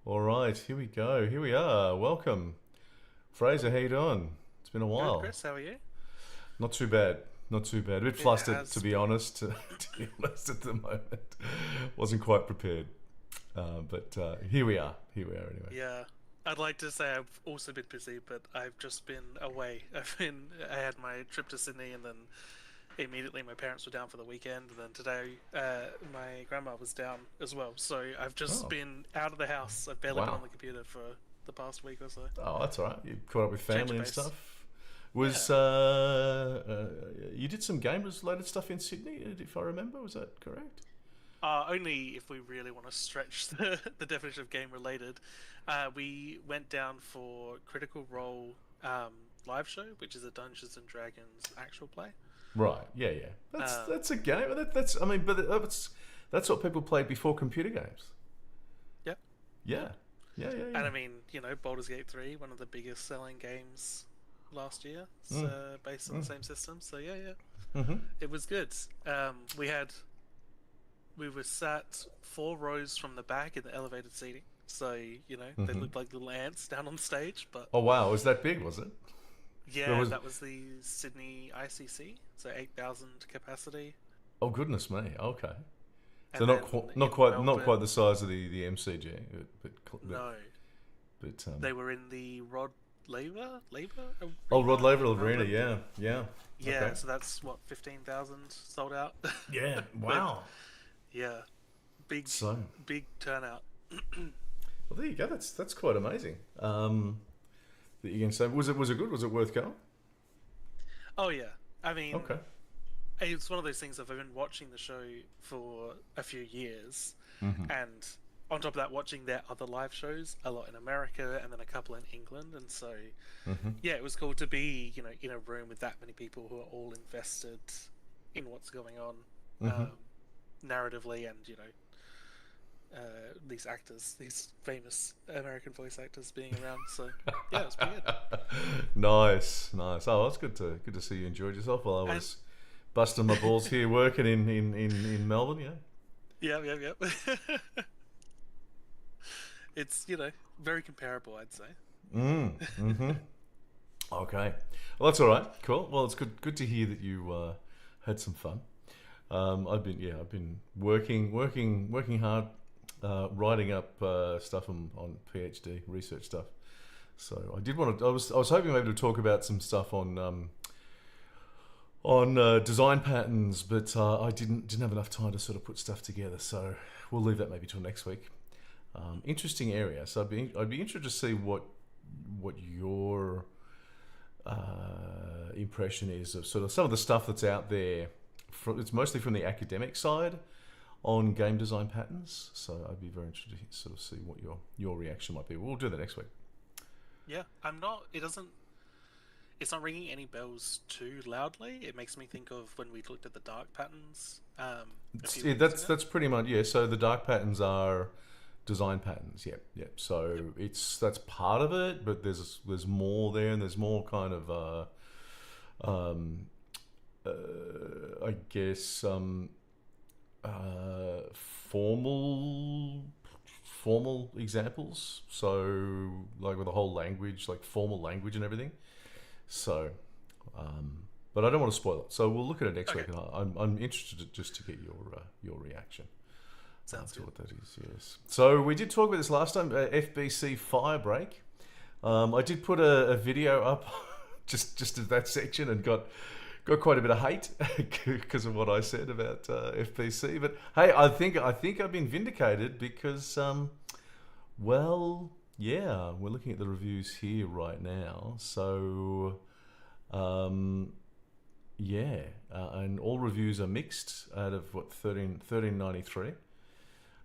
All right, here we go. Here we are. Welcome, Fraser. How you doing? It's been a Good, while. Chris. How are you? Not too bad. Not too bad. A bit It flustered, to has be been. honest. To be honest, at the moment, wasn't quite prepared. But here we are. Here we are. Anyway. Yeah. I'd like to say I've also been busy, but I've just been away. I had my trip to Sydney, and then immediately my parents were down for the weekend, and then today, my grandma was down as well. So I've just Oh, been out of the house. I've barely been on wow. the computer for the past week or so. Oh, that's all right. You caught up with Change of family and pace. stuff. Yeah. Was you did some gamers related stuff in Sydney, if I remember? Was that correct? Only if we really want to stretch the definition of game related. We went down for Critical Role live show, which is a Dungeons and Dragons actual play. Right. Yeah. Yeah. That's Um, that's a game. That's I mean, but that's what people played before computer games. yep, Yeah. yep. Yeah. Yeah. And Yeah. I mean, Baldur's Gate 3, one of the biggest selling games last year, Mm, based on the mm, same system. So yeah, yeah, mm-hmm. it was good. We were sat 4 rows from the back in the elevated seating. So, they Mm-hmm. looked like little ants down on stage, but Oh wow, was that big? Was it? There yeah, was. that was the Sydney ICC, so 8,000 capacity. Oh goodness me. Okay. So And then in not quite the Melbourne, size of the MCG, but no, but they were in the Rod Laver oh, Rod Arena Laver in Arena. Melbourne. Yeah. Yeah. Yeah, Okay. so that's what 15,000 sold out. Yeah. But Wow. yeah, big So big turnout. well, there you go. That's quite amazing. That you can say was it good? Was it worth going? Oh yeah, I mean, Okay. it's one of those things. I've been watching the show for a few years, Mm-hmm. and on top of that, watching their other live shows, a lot in America and then a couple in England, and so Mm-hmm. yeah, it was cool to be, in a room with that many people who are all invested in what's going on, Mm-hmm. um, narratively, and these actors, these famous American voice actors being around. So yeah, it was pretty good. Nice, nice. Oh, that's good to see you enjoyed yourself while I And was busting my balls here working in Melbourne. Yeah. yeah, yeah, yeah. It's very comparable, I'd say. Mm-hmm. Okay. Well, that's all right. Cool. Well, it's good to hear that you had some fun. I've been working hard, writing up stuff on PhD research stuff. So I did want to. I was hoping maybe to talk about some stuff on design patterns, but I didn't have enough time to sort of put stuff together. So we'll leave that maybe till next week. Interesting area. So I'd be interested to see what your impression is of sort of some of the stuff that's out there. It's mostly from the academic side on game design patterns. So I'd be very interested to sort of see what your reaction might be. We'll do that next week. Yeah, I'm not. It doesn't. It's not ringing any bells too loudly. It makes me think of when we looked at the dark patterns a few Yeah, weeks that's ago. that's pretty much yeah. So the dark patterns are design patterns. Yep, yep. Yep. So that's part of it, but there's more there, and there's more kind of um, I guess formal examples. So like with the whole language, like formal language and everything. So, but I don't want to spoil it. So we'll look at it next Okay, week, and I'm interested just to get your reaction sounds to good. what that is. Yes. So we did talk about this last time. FBC Firebreak. I did put a video up just of that section and got quite a bit of hate because of what I said about FBC. But hey, I think I've been vindicated because well, yeah, we're looking at the reviews here right now. So um, yeah, and all reviews are mixed out of what 1393.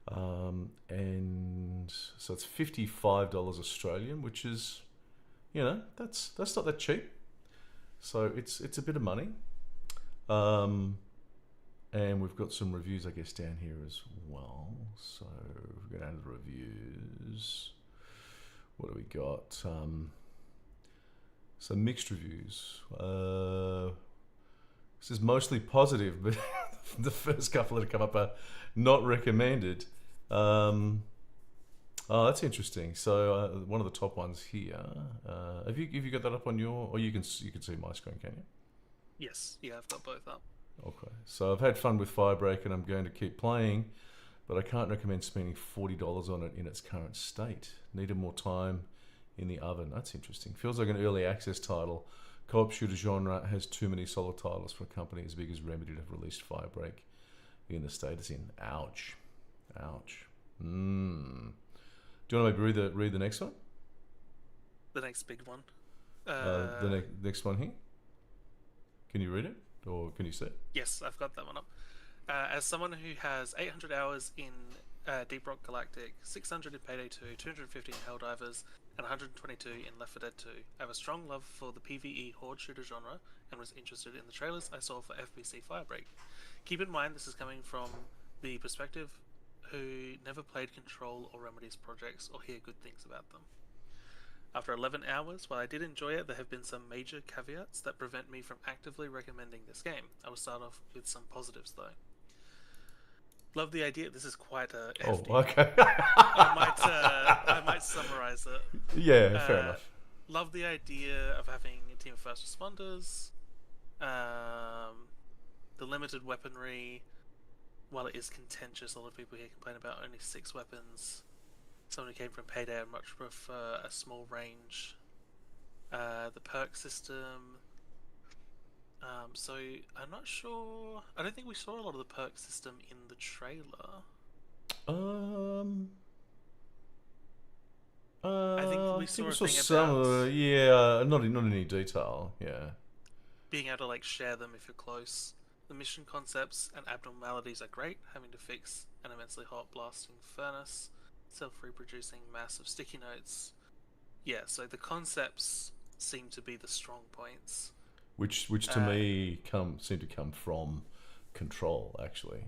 And so it's $55 Australian, which is that's not that cheap. So it's a bit of money. Um, and we've got some reviews, I guess, down here as well. So if we go down to the reviews, what do we got? So mixed reviews. This is mostly positive, but the first couple that have come up are not recommended. Um, Oh, that's interesting. So one of the top ones here. Have you got that up on your? Or you can see my screen, can you? Yes, yeah, I've got both up. Okay. So I've had fun with Firebreak, and I'm going to keep playing, but I can't recommend spending $40 on it in its current state. Needed more time in the oven. That's interesting. Feels like an early access title. Co-op shooter genre has too many solid titles for a company as big as Remedy to have released Firebreak in the state it's in. Ouch. Ouch. Hmm. Do you want to maybe read the next one? The next big one. Next one here. Can you read it, or can you see it? Yes, I've got that one up. As someone who has 800 hours in Deep Rock Galactic, 600 in Payday 2, 250 in Helldivers, and 122 in Left 4 Dead 2, I have a strong love for the PvE horde shooter genre and was interested in the trailers I saw for FBC Firebreak. Keep in mind this is coming from the perspective who never played Control or Remedy's projects or hear good things about them. After 11 hours, while I did enjoy it, there have been some major caveats that prevent me from actively recommending this game. I will start off with some positives though. Love the idea. This is quite a Oh, FD. okay. I might summarize it. Yeah, fair enough. Love the idea of having a team of first responders. The limited weaponry. While it is contentious, a lot of people here complain about only 6 weapons. Someone who came from Payday would much prefer a small range. The perk system. So I'm not sure. I don't think we saw a lot of the perk system in the trailer. I think we saw a thing some. about Yeah, not in any detail. Yeah. being able to like share them if you're close. The mission concepts and abnormalities are great. Having to fix an immensely hot blasting furnace, self-reproducing mass of sticky notes. Yeah, so the concepts seem to be the strong points. Which to me seem to come from Control, actually.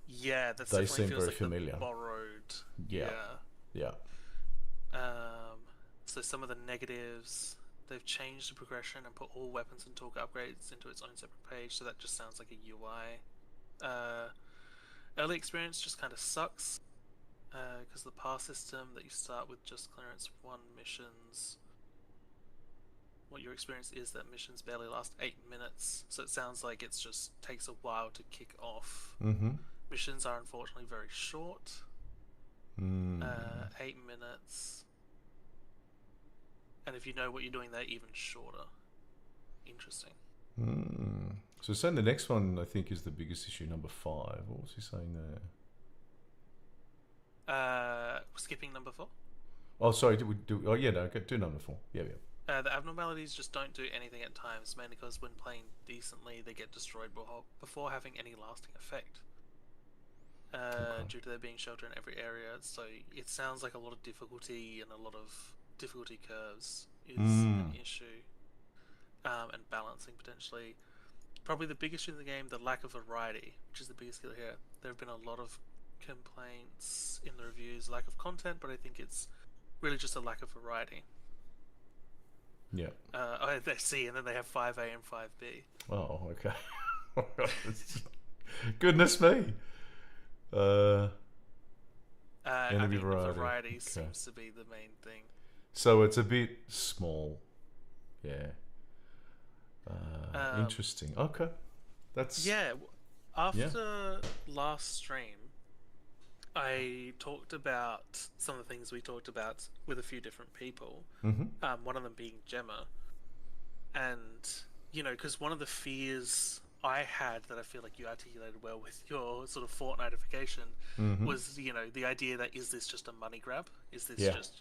Yeah, that's They definitely seem feels very like familiar. The borrowed. Yeah. Yeah. So some of the negatives, they've changed the progression and put all weapons and tool upgrades into its own separate page, so that just sounds like a UI. Early experience just kind of sucks, because the pass system that you start with just clearance 1 missions. What your experience is that missions barely last 8 minutes, so it sounds like it just takes a while to kick off. Mm-hmm. Missions are unfortunately very short. 8 minutes. And if you know what you're doing, they're even shorter. Interesting. So saying the next one, I think, is the biggest issue, number 5. What was he saying there? Skipping number 4. Oh, sorry. Did we do? Oh, yeah. No. Okay, do number 4. Yeah. The abnormalities just don't do anything at times, mainly because when playing decently, they get destroyed before having any lasting effect. Due to there being shelter in every area, so it sounds like a lot of difficulty and a lot of difficulty curves is an issue, and balancing potentially. Probably the biggest issue in the game, the lack of variety, which is the biggest skill here. There have been a lot of complaints in the reviews, lack of content, but I think it's really just a lack of variety. Yeah. They see, and then they have 5A and 5B. Oh, okay. Goodness me. I mean, variety seems to be the main thing. So it's a bit small. Yeah. Interesting. Okay. That's... Yeah. After last stream, I talked about some of the things we talked about with a few different people. One of them being Gemma. And, because one of the fears I had that I feel like you articulated well with your sort of Fortnite-ification was, the idea that is this just a money grab? Is this just,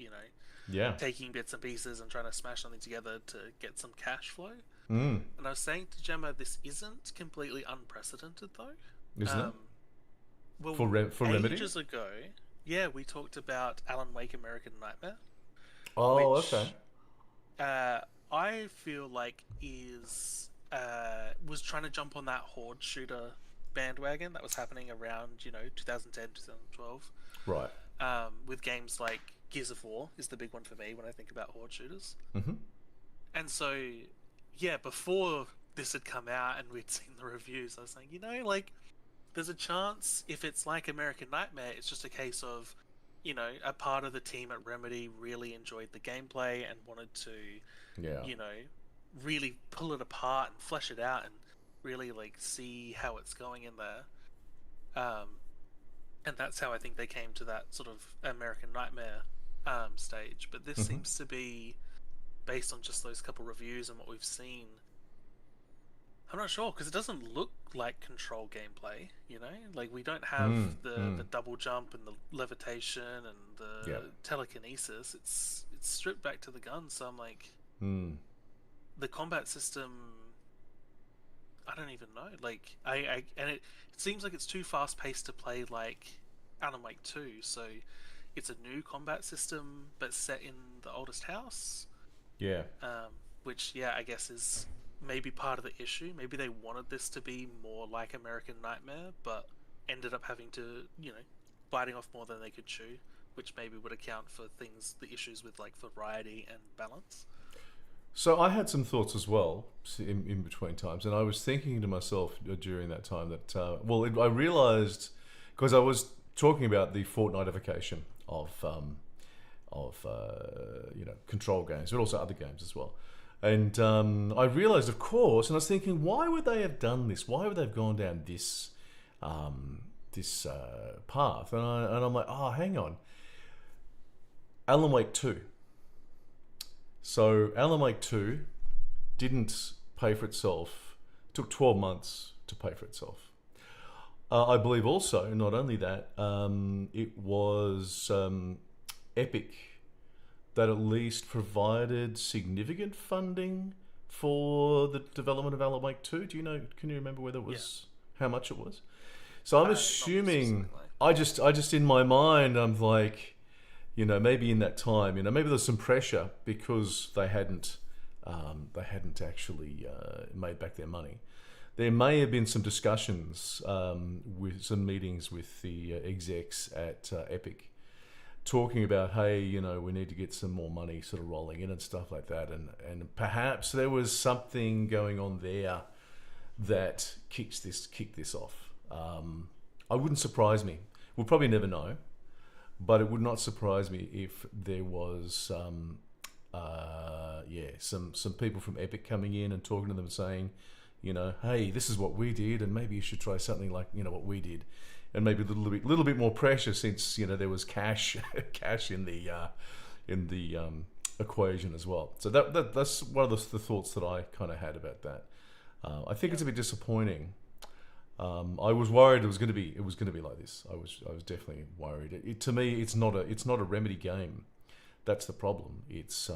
taking bits and pieces and trying to smash something together to get some cash flow? And I was saying to Gemma, this isn't completely unprecedented, though. Isn't it? Well, for Remedy? Ages ago, we talked about Alan Wake American Nightmare. Oh, which, okay. I feel like was trying to jump on that horde shooter bandwagon that was happening around 2010, 2012. Right. With games like Gears of War is the big one for me when I think about horde shooters. And so before this had come out and we'd seen the reviews, I was saying, there's a chance if it's like American Nightmare, it's just a case of a part of the team at Remedy really enjoyed the gameplay and wanted to, Yeah. you know, really pull it apart and flesh it out and really like see how it's going in there. Um, and that's how I think they came to that sort of American Nightmare stage. But this Hmm. seems to be based on just those couple reviews and what we've seen. I'm not sure because it doesn't look like Control gameplay. Like we don't have Mm, the mm. double jump and the levitation and Yeah. the telekinesis. It's stripped back to the gun. So I'm like, Mm. the combat system. I don't even know. Like and it seems like it's too fast paced to play like Alan Wake 2. So it's a new combat system but set in the oldest house. Yeah. Which, yeah, I guess is maybe part of the issue. Maybe they wanted this to be more like American Nightmare, but ended up having to, biting off more than they could chew, which maybe would account for the issues with like variety and balance. So I had some thoughts as well in between times, and I was thinking to myself during that time that I realised because I was talking about the fortnightification of control games, but also other games as well. And I realised, of course, and I was thinking, why would they have done this? Why would they have gone down this path? And I'm like, oh, hang on, Alan Wake 2. So Alan Wake 2 didn't pay for itself. It took 12 months to pay for itself. I believe also, not only that, it was Epic that at least provided significant funding for the development of Alan Wake 2. Do you know? Can you remember whether it was how much it was? So I'm Not assuming. specifically. I just in my mind, I'm like, maybe in that time, maybe there's some pressure because they hadn't actually made back their money. There may have been some discussions with some meetings with the execs at Epic, talking about, hey, we need to get some more money sort of rolling in and stuff like that, and perhaps there was something going on there that kicked this off. I wouldn't surprise me. We'll probably never know, but it would not surprise me if there was some people from Epic coming in and talking to them, saying, hey, this is what we did, and maybe you should try something like what we did, and maybe a little bit more pressure since there was cash in the equation as well. So that's one of the thoughts that I kind of had about that. I think it's a bit disappointing. I was worried it was going to be like this. I was definitely worried. To me, it's not a Remedy game. That's the problem. It's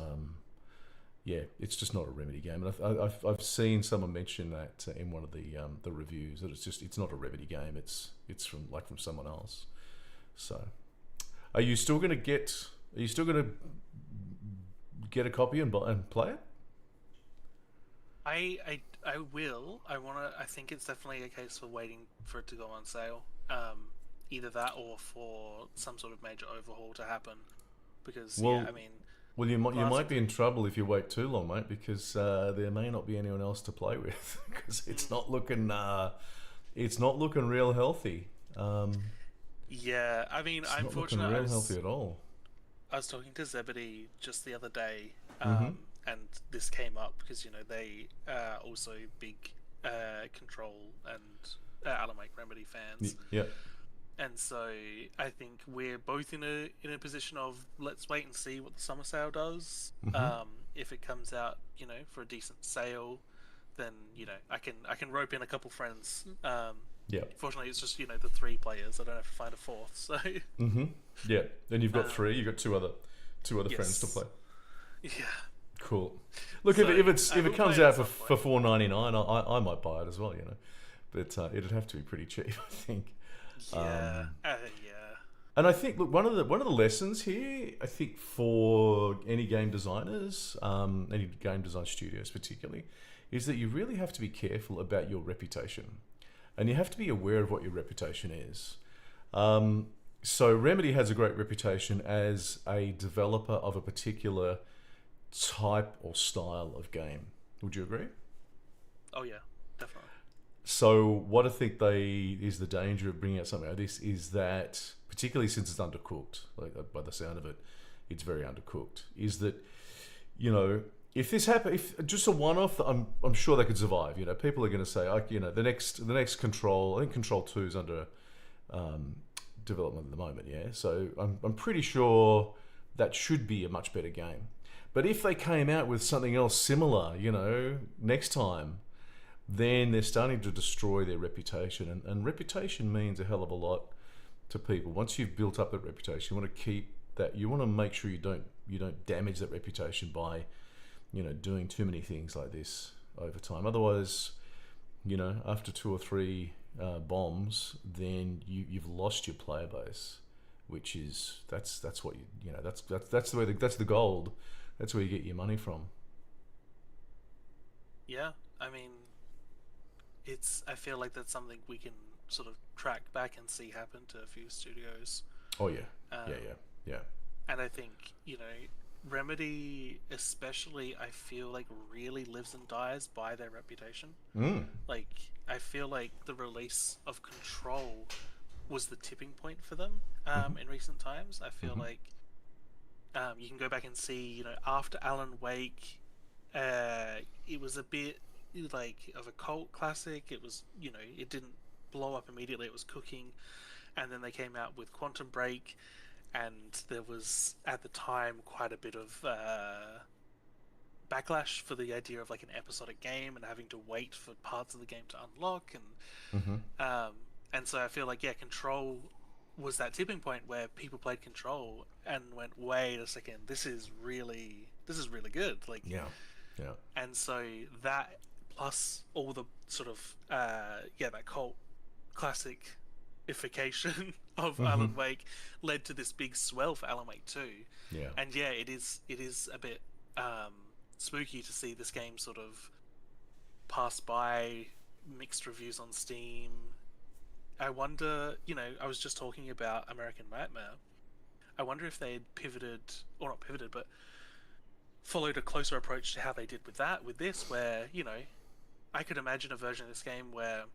just not a Remedy game. And I've seen someone mention that in one of the reviews, that it's not a Remedy game. It's from someone else. So, are you still going to get a copy and play it? I will. I think it's definitely a case for waiting for it to go on sale. Either that or for some sort of major overhaul to happen. Because Well, I mean, Well, you might be in classically, trouble if you wait too long, mate, because there may not be anyone else to play with because it's not looking real healthy. yeah. I mean, It's I'm not looking fortunate. real healthy at all. I was talking to Zebedee just the other day, Mm-hmm. and this came up because they also big Control and Alan Wake Remedy fans, Yeah. and so I think we're both in a position of let's wait and see what the summer sale does. Mm-hmm. If it comes out, for a decent sale, then I can rope in a couple friends. Yeah. Fortunately, it's just the three players. I don't have to find a fourth. So Mm-hmm. Yeah. Then you've got um, three. You've got two other friends to yes, play. yeah. Cool. Look, So if I it will comes play it at out some for point. $4.99, I might buy it as well. But it'd have to be pretty cheap, I think. Yeah, Um, yeah. And I think, look, one of the lessons here, I think, for any game designers, any game design studios particularly, is that you really have to be careful about your reputation, and you have to be aware of what your reputation is. So Remedy has a great reputation as a developer of a particular type or style of game. Would you agree? Oh yeah, definitely. So what I think is the danger of bringing out something like this is that, particularly since it's undercooked. Like by the sound of it, it's very undercooked. Is that, you know, if this happened, if just a one-off, I'm sure they could survive. You know, people are going to say, like, you know, the next Control, I think Control 2 is under development at the moment. Yeah, so I'm pretty sure that should be a much better game. But if they came out with something else similar, you know, next time, then they're starting to destroy their reputation, and reputation means a hell of a lot to people. Once you've built up that reputation, you want to keep that. You want to make sure you don't damage that reputation by, you know, doing too many things like this over time. Otherwise, you know, after 2 or 3 bombs, then you've lost your player base, which is that's what you know that's the way that's the gold. That's where you get your money from. Yeah, I mean, I feel like that's something we can sort of track back and see happen to a few studios. Oh yeah, Um, yeah. and I think, you know, Remedy especially, I feel like really lives and dies by their reputation. Mm. Like, I feel like the release of Control was the tipping point for them in recent times. I feel like you can go back and see, you know, after Alan Wake, it was a bit like of a cult classic. It was, you know, it didn't blow up immediately. It was cooking, and then they came out with Quantum Break, and there was at the time quite a bit of backlash for the idea of like an episodic game and having to wait for parts of the game to unlock, and so I feel like, yeah, Control was that tipping point where people played Control and went, wait a second, this is really good, like, Yeah. and so that plus all the sort of that cult classic-ification of Alan Wake led to this big swell for Alan Wake 2. Yeah. And yeah, it is a bit spooky to see this game sort of pass by, mixed reviews on Steam. I wonder, you know, I was just talking about American Nightmare. I wonder if they had pivoted, or not pivoted, but followed a closer approach to how they did with this, where, you know, I could imagine a version of this game where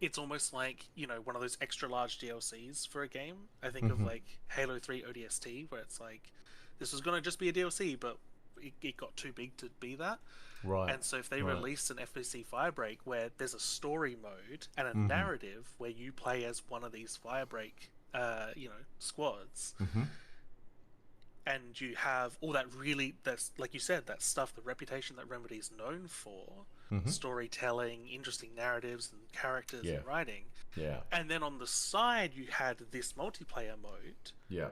it's almost like, you know, one of those extra large DLCs for a game. I think of like Halo 3 ODST, where it's like, this was going to just be a DLC, but it got too big to be that. Right. And so if they release an FBC Firebreak where there's a story mode and a narrative where you play as one of these Firebreak, you know, squads, and you have all that really, that's like you said, that stuff, the reputation that Remedy's known for, storytelling, interesting narratives and characters and writing. Yeah. And then on the side you had this multiplayer mode. Yeah.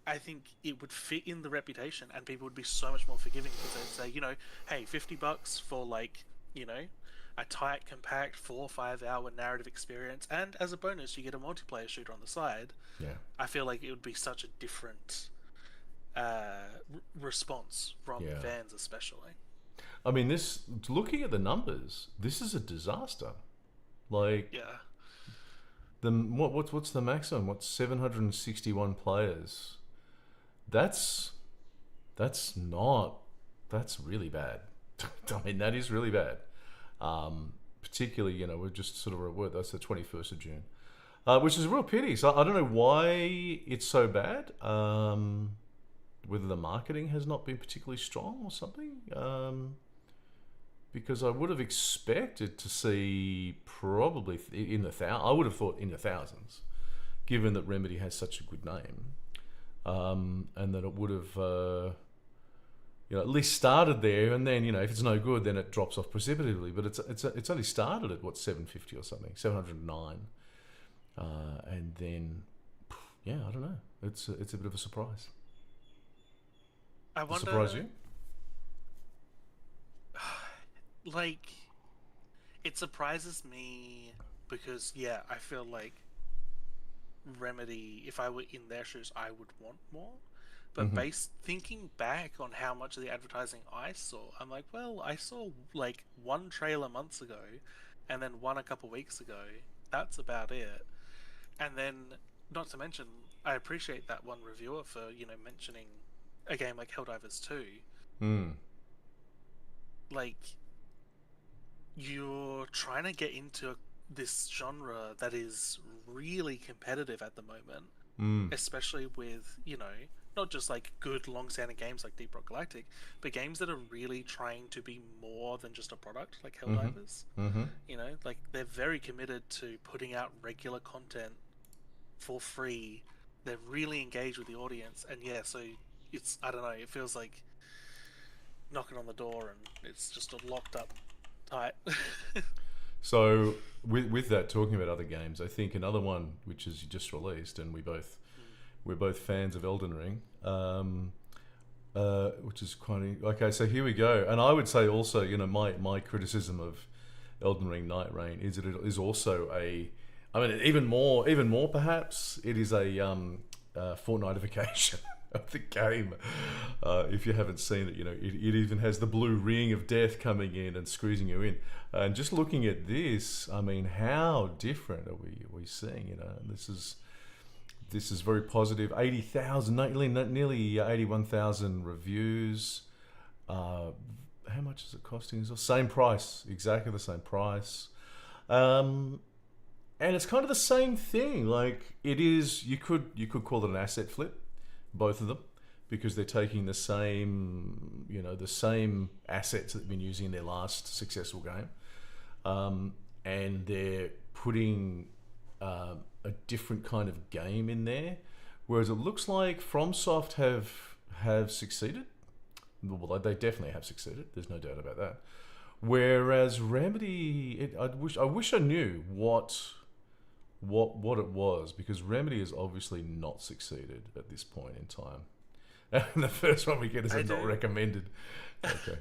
I think it would fit in the reputation, and people would be so much more forgiving because they'd say, you know, hey, $50 for, like, you know, a tight, compact 4 or 5 hour narrative experience, and as a bonus, you get a multiplayer shooter on the side. Yeah. I feel like it would be such a different response from fans, especially. I mean, looking at the numbers, this is a disaster. Like, what's the maximum? What's 761 players? That's really bad. I mean, that is really bad. Particularly, you know, we're just sort of that's the 21st of June, which is a real pity. So I don't know why it's so bad. Whether the marketing has not been particularly strong or something. Because I would have expected to see probably I would have thought in the thousands, given that Remedy has such a good name. And that it would have, you know, at least started there, and then, you know, if it's no good, then it drops off precipitously. But it's only started at what, 750 or something, 709, and then, yeah, I don't know. It's a bit of a surprise. I wonder. Surprise you? Like, it surprises me because, yeah, I feel like Remedy, if I were in their shoes, I would want more. But thinking back on how much of the advertising I saw, I'm like, well, I saw like one trailer months ago, and then one a couple weeks ago. That's about it. And then, not to mention, I appreciate that one reviewer for, you know, mentioning a game like Helldivers 2. Like, you're trying to get into this genre that is really competitive at the moment. especially with, not just like good long-standing games like Deep Rock Galactic, but games that are really trying to be more than just a product, like Mm-hmm. Helldivers. Mm-hmm. Like they're very committed to putting out regular content for free. They're really engaged with the audience, and yeah, so it's, I don't know, it feels like knocking on the door and it's just locked up tight. So with that, talking about other games, I think another one which is just released, and we're both fans of Elden Ring, which is quite okay. So here we go, and I would say also, my criticism of Elden Ring Night Rain is that it is also I mean, even more perhaps, it is a Fortnitification of the game. If you haven't seen it, it even has the blue ring of death coming in and squeezing you in. And just looking at this, I mean, how different are we seeing? This is very positive. 80,000, nearly 81,000 reviews. How much is it costing? Same price, exactly the same price. And it's kind of the same thing. Like it is, you could call it an asset flip, both of them, because they're taking the same, the same assets that they've been using in their last successful game, and they're putting a different kind of game in there. Whereas it looks like FromSoft have succeeded. Well, they definitely have succeeded. There's no doubt about that. Whereas Remedy, I wish I knew what it was, because Remedy has obviously not succeeded at this point in time. And the first one we get is a not recommended. Okay.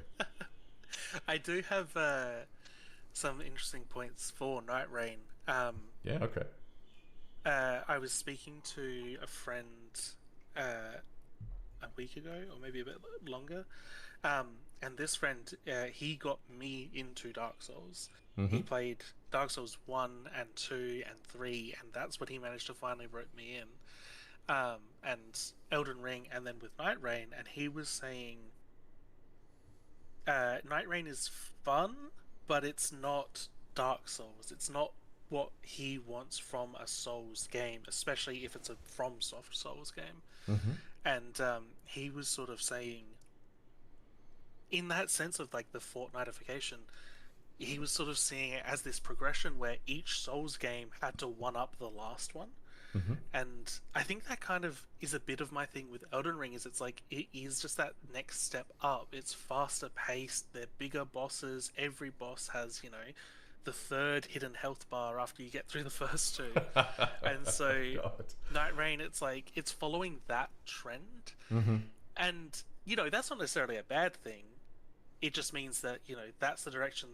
I do have some interesting points for Night Rain. Yeah. Okay. I was speaking to a friend a week ago, or maybe a bit longer, and this friend, he got me into Dark Souls. Mm-hmm. He played Dark Souls 1 and 2 and 3, and that's what he managed to finally rope me in. And Elden Ring, and then with Night Rain, and he was saying Night Rain is fun, but it's not Dark Souls. It's not what he wants from a Souls game, especially if it's a FromSoft Souls game. Mm-hmm. And he was sort of saying, in that sense of like the Fortnitification, he was sort of seeing it as this progression where each Souls game had to one up the last one. Mm-hmm. And I think that kind of is a bit of my thing with Elden Ring, is it's like it is just that next step up. It's faster paced, they're bigger bosses, every boss has, the third hidden health bar after you get through the first two. And so Night Rain, it's like it's following that trend. Mm-hmm. And that's not necessarily a bad thing. It just means that that's the direction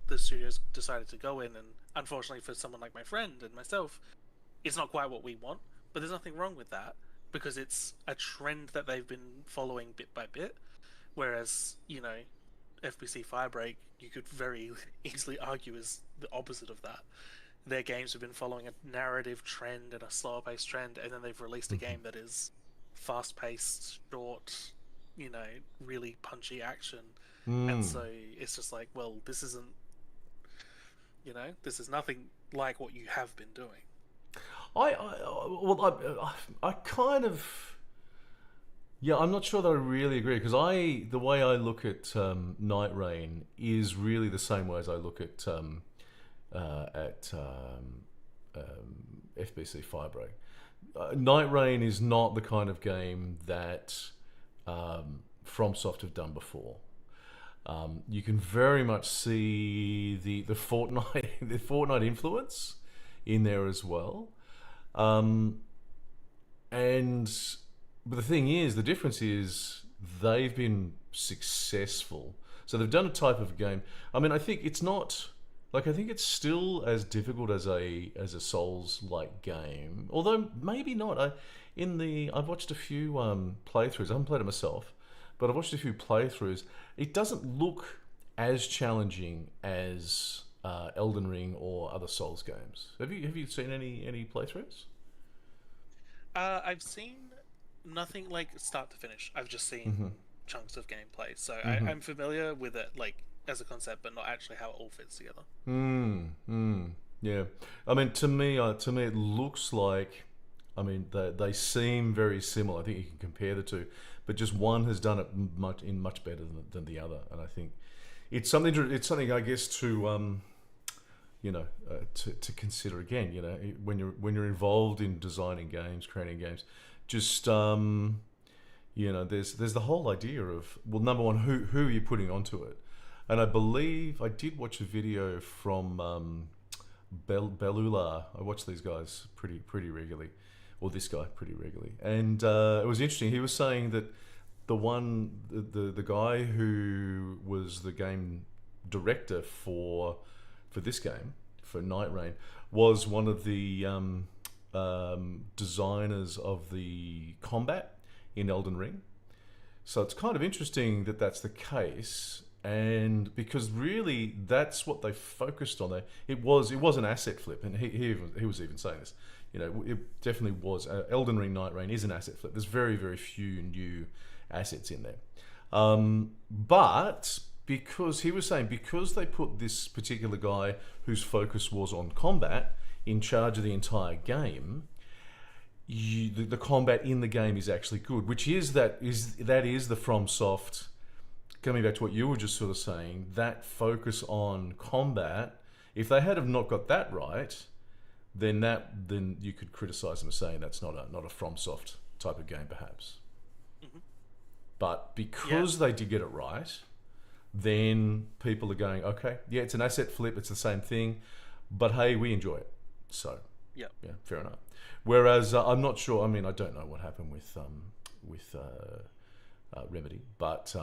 the studios decided to go in, and unfortunately for someone like my friend and myself, it's not quite what we want. But there's nothing wrong with that, because it's a trend that they've been following bit by bit. Whereas FBC Firebreak, you could very easily argue, is the opposite of that. Their games have been following a narrative trend and a slower paced trend, and then they've released a game that is fast paced, short, really punchy action. And so it's just like, well, this isn't, this is nothing like what you have been doing. I kind of, yeah, I'm not sure that I really agree, because the way I look at Night Rain is really the same way as I look at FBC Firebreak. Night Rain is not the kind of game that FromSoft have done before. You can very much see the Fortnite influence in there as well. But the thing is, the difference is they've been successful. So they've done a type of game. I mean, I think it's not like, I think it's still as difficult as a Souls-like game, although maybe not. I've watched a few playthroughs. I haven't played it myself, but I've watched a few playthroughs. It doesn't look as challenging as Elden Ring or other Souls games. Have you seen any playthroughs? I've seen nothing like start to finish. I've just seen chunks of gameplay, so I'm familiar with it, like as a concept, but not actually how it all fits together. Yeah, I mean, to me, it looks like I mean, they seem very similar. I think you can compare the two, but just one has done it much better than the other. And I think it's something I guess to consider again. When you're involved in designing games, creating games, just there's the whole idea of, well, number one, who are you putting onto it? And I believe I did watch a video from Belula. I watch these guys pretty regularly, or this guy pretty regularly, and it was interesting. He was saying that the guy who was the game director for this game, for Night Rain, was one of the designers of the combat in Elden Ring. So it's kind of interesting that that's the case, and because really that's what they focused on there. It was an asset flip, and he was even saying this. It definitely was. Elden Ring Night Rain is an asset flip. There's very, very few new assets in there, but because he was saying, because they put this particular guy whose focus was on combat in charge of the entire game, the combat in the game is actually good, which is the FromSoft. Coming back to what you were just sort of saying, that focus on combat. If they had have not got that right, then you could criticize them as saying that's not a FromSoft type of game, perhaps. Mm-hmm. But because they did get it right, then people are going, okay, yeah, it's an asset flip, it's the same thing, but hey, we enjoy it. So yeah, fair enough. Whereas I'm not sure. I mean, I don't know what happened with Remedy, but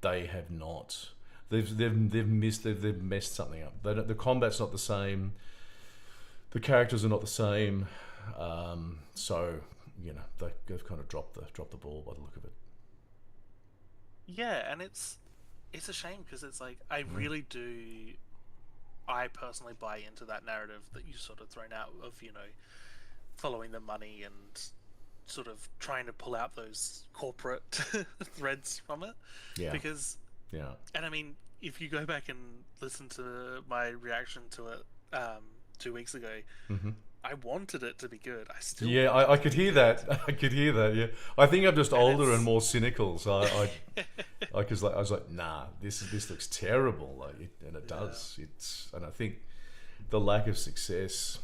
they have not. They've messed something up. The combat's not the same. The characters are not the same. So they've kind of dropped the ball by the look of it. Yeah, and it's a shame because it's like I really do. I personally buy into that narrative that you sort of thrown out of following the money and sort of trying to pull out those corporate threads from it. Yeah. Because and I mean, if you go back and listen to my reaction to it 2 weeks ago, I wanted it to be good. I still I could hear that. I could hear that. Yeah, I think I'm just older and more cynical. So I was like, nah, this looks terrible. And it does. And I think the lack of success,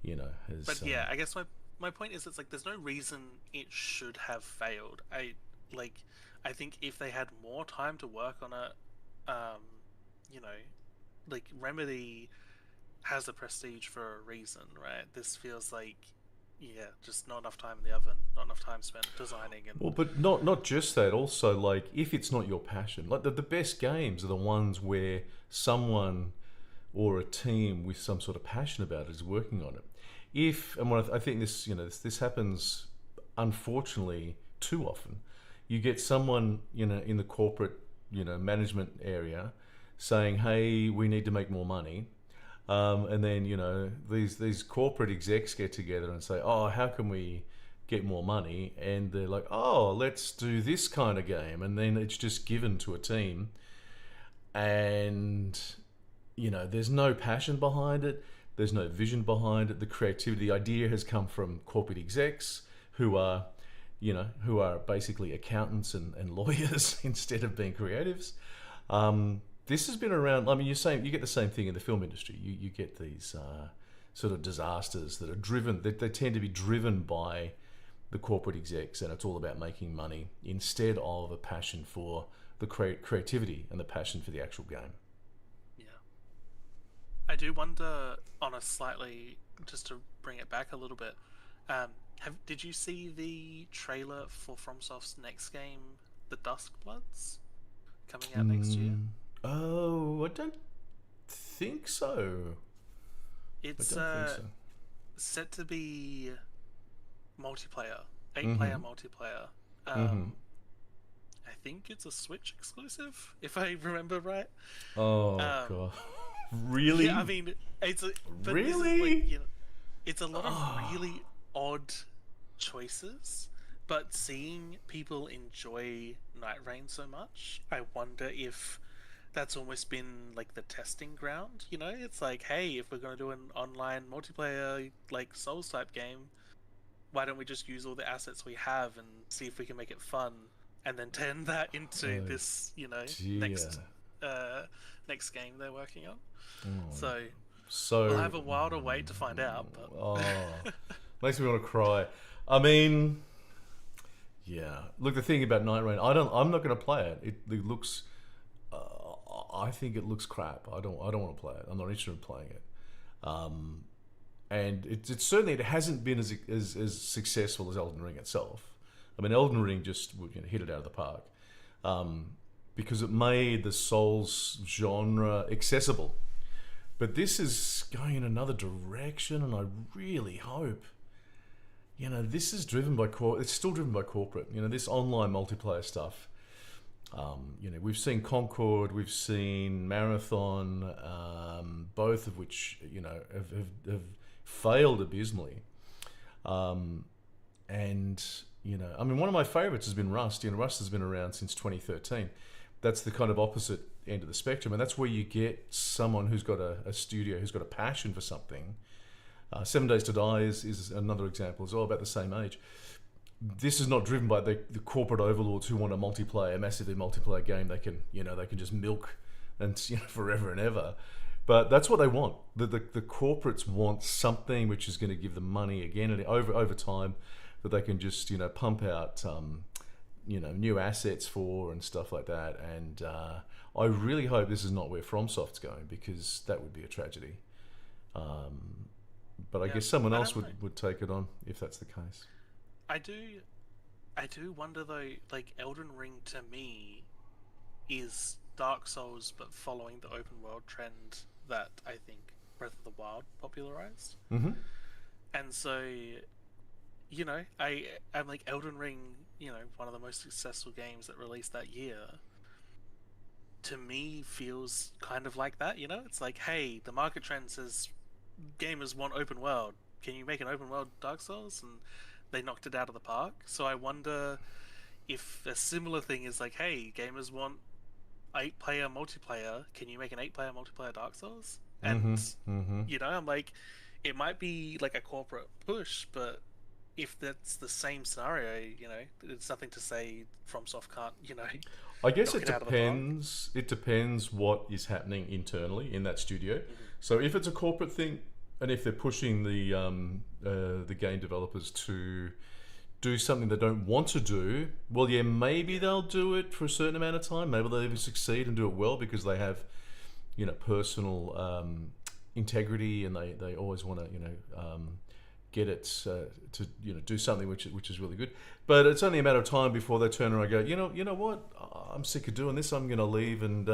has. But yeah, I guess my point is, it's like there's no reason it should have failed. I think if they had more time to work on it, like Remedy has the prestige for a reason, right? This feels like, just not enough time in the oven, not enough time spent designing. And well, but not just that. Also, like, if it's not your passion, like the best games are the ones where someone or a team with some sort of passion about it is working on it. I think this, this happens, unfortunately, too often. You get someone, in the corporate, management area saying, "Hey, we need to make more money." And then these corporate execs get together and say, "Oh, how can we get more money?" And they're like, "Oh, let's do this kind of game." And then it's just given to a team, and there's no passion behind it. There's no vision behind it. The creativity, the idea has come from corporate execs who are basically accountants and lawyers instead of being creatives. This has been around. I mean, you get the same thing in the film industry. You get these sort of disasters that are driven. They tend to be driven by the corporate execs, and it's all about making money instead of a passion for the creativity and the passion for the actual game. Yeah, I do wonder, on a slightly, just to bring it back a little bit. Did you see the trailer for FromSoft's next game, The Duskbloods, coming out next year? Oh, I don't think so. It's set to be multiplayer, 8-player multiplayer. I think it's a Switch exclusive, if I remember right. Oh god, really? Yeah, I mean, really. It's a lot of really odd choices, but seeing people enjoy Night Rain so much, I wonder if that's almost been like the testing ground. It's like, hey, if we're going to do an online multiplayer like Souls type game, why don't we just use all the assets we have and see if we can make it fun, and then turn that into Oh, this, dear. uh, next game they're working on. Oh, So we'll so, have a while to wait to find out. But makes me want to cry. I mean, yeah. Look, the thing about Night Rain, I'm not going to play it. It looks. I think it looks crap. I don't want to play it. I'm not interested in playing it. And it certainly it hasn't been as successful as Elden Ring itself. I mean, Elden Ring just hit it out of the park because it made the Souls genre accessible. But this is going in another direction, and I really hope. This is driven by It's still driven by corporate. This online multiplayer stuff. We've seen Concord, we've seen Marathon, both of which have failed abysmally. And I mean, one of my favourites has been Rust. Rust has been around since 2013. That's the kind of opposite end of the spectrum, and that's where you get someone who's got a studio, who's got a passion for something. 7 Days to Die is another example. It's all about the same age. This is not driven by the corporate overlords who want a massively multiplayer game they can just milk and forever and ever. But that's what they want. The corporates want something which is going to give them money again and over time, that they can just pump out new assets for and stuff like that. And I really hope this is not where FromSoft's going, because that would be a tragedy. But I guess someone else would take it on if that's the case. I do wonder though, like Elden Ring to me is Dark Souls, but following the open world trend that I think Breath of the Wild popularized. Mm-hmm. And so, I'm like Elden Ring, one of the most successful games that released that year, to me feels kind of like that. It's like, hey, the market trend says gamers want open world. Can you make an open world Dark Souls? And they knocked it out of the park. So I wonder if a similar thing is like, hey, gamers want 8-player multiplayer. Can you make an 8-player multiplayer Dark Souls? And I'm like, it might be like a corporate push, but if that's the same scenario, it's nothing to say FromSoft can't, I guess knock it it out of the park. depends. It depends what is happening internally in that studio. So if it's a corporate thing, and if they're pushing the game developers to do something they don't want to do, well, yeah, maybe they'll do it for a certain amount of time. Maybe they'll even succeed and do it well because they have, personal integrity, and they always want to, get it to do something which is really good. But it's only a matter of time before they turn around and go, you know what, I'm sick of doing this. I'm going to leave and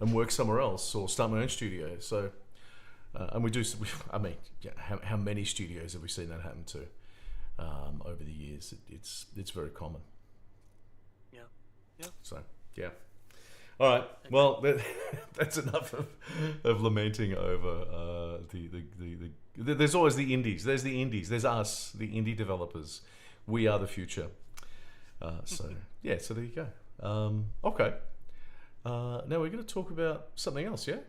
work somewhere else or start my own studio. So. And we do. I mean, how many studios have we seen that happen to over the years? It's very common. Yeah. So yeah. All right. Well, that's enough of lamenting over There's always the indies. There's the indies. There's us, the indie developers. We are the future. So yeah. So there you go. Okay. Now we're going to talk about something else. Yeah.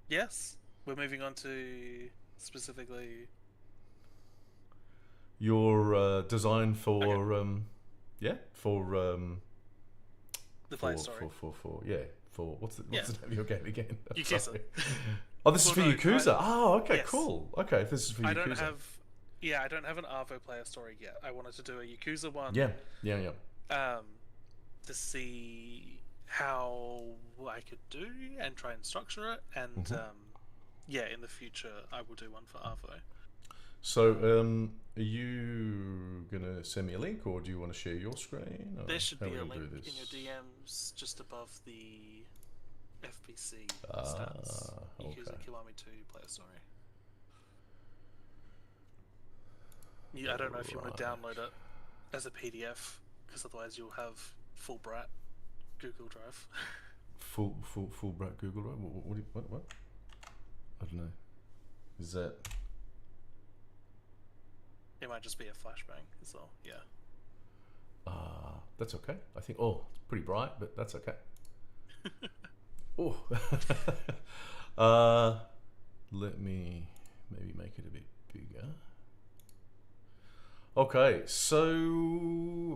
Yes. We're moving on to specifically your design for the play story. For what's the name of your game again? Yakuza. Oh, this is for Yakuza. Yes. Cool. Okay, if this is for Yakuza. I don't have an Arvo player story yet. I wanted to do a Yakuza one. Yeah. To see how I could do and try and structure it, and in the future I will do one for Arvo. So, are you gonna send me a link, or do you want to share your screen? There should be a link in your DMs just above the FBC stats. Yakuza Kiwami 2 player story. I don't know if you want to download it as a PDF, because otherwise you'll have full brat Google Drive. Full brat Google Drive. What? I don't know. Is that? It might just be a flashbang as well. Yeah. That's okay. I think. Oh, it's pretty bright, but that's okay. Oh. Let me maybe make it a bit bigger. Okay, so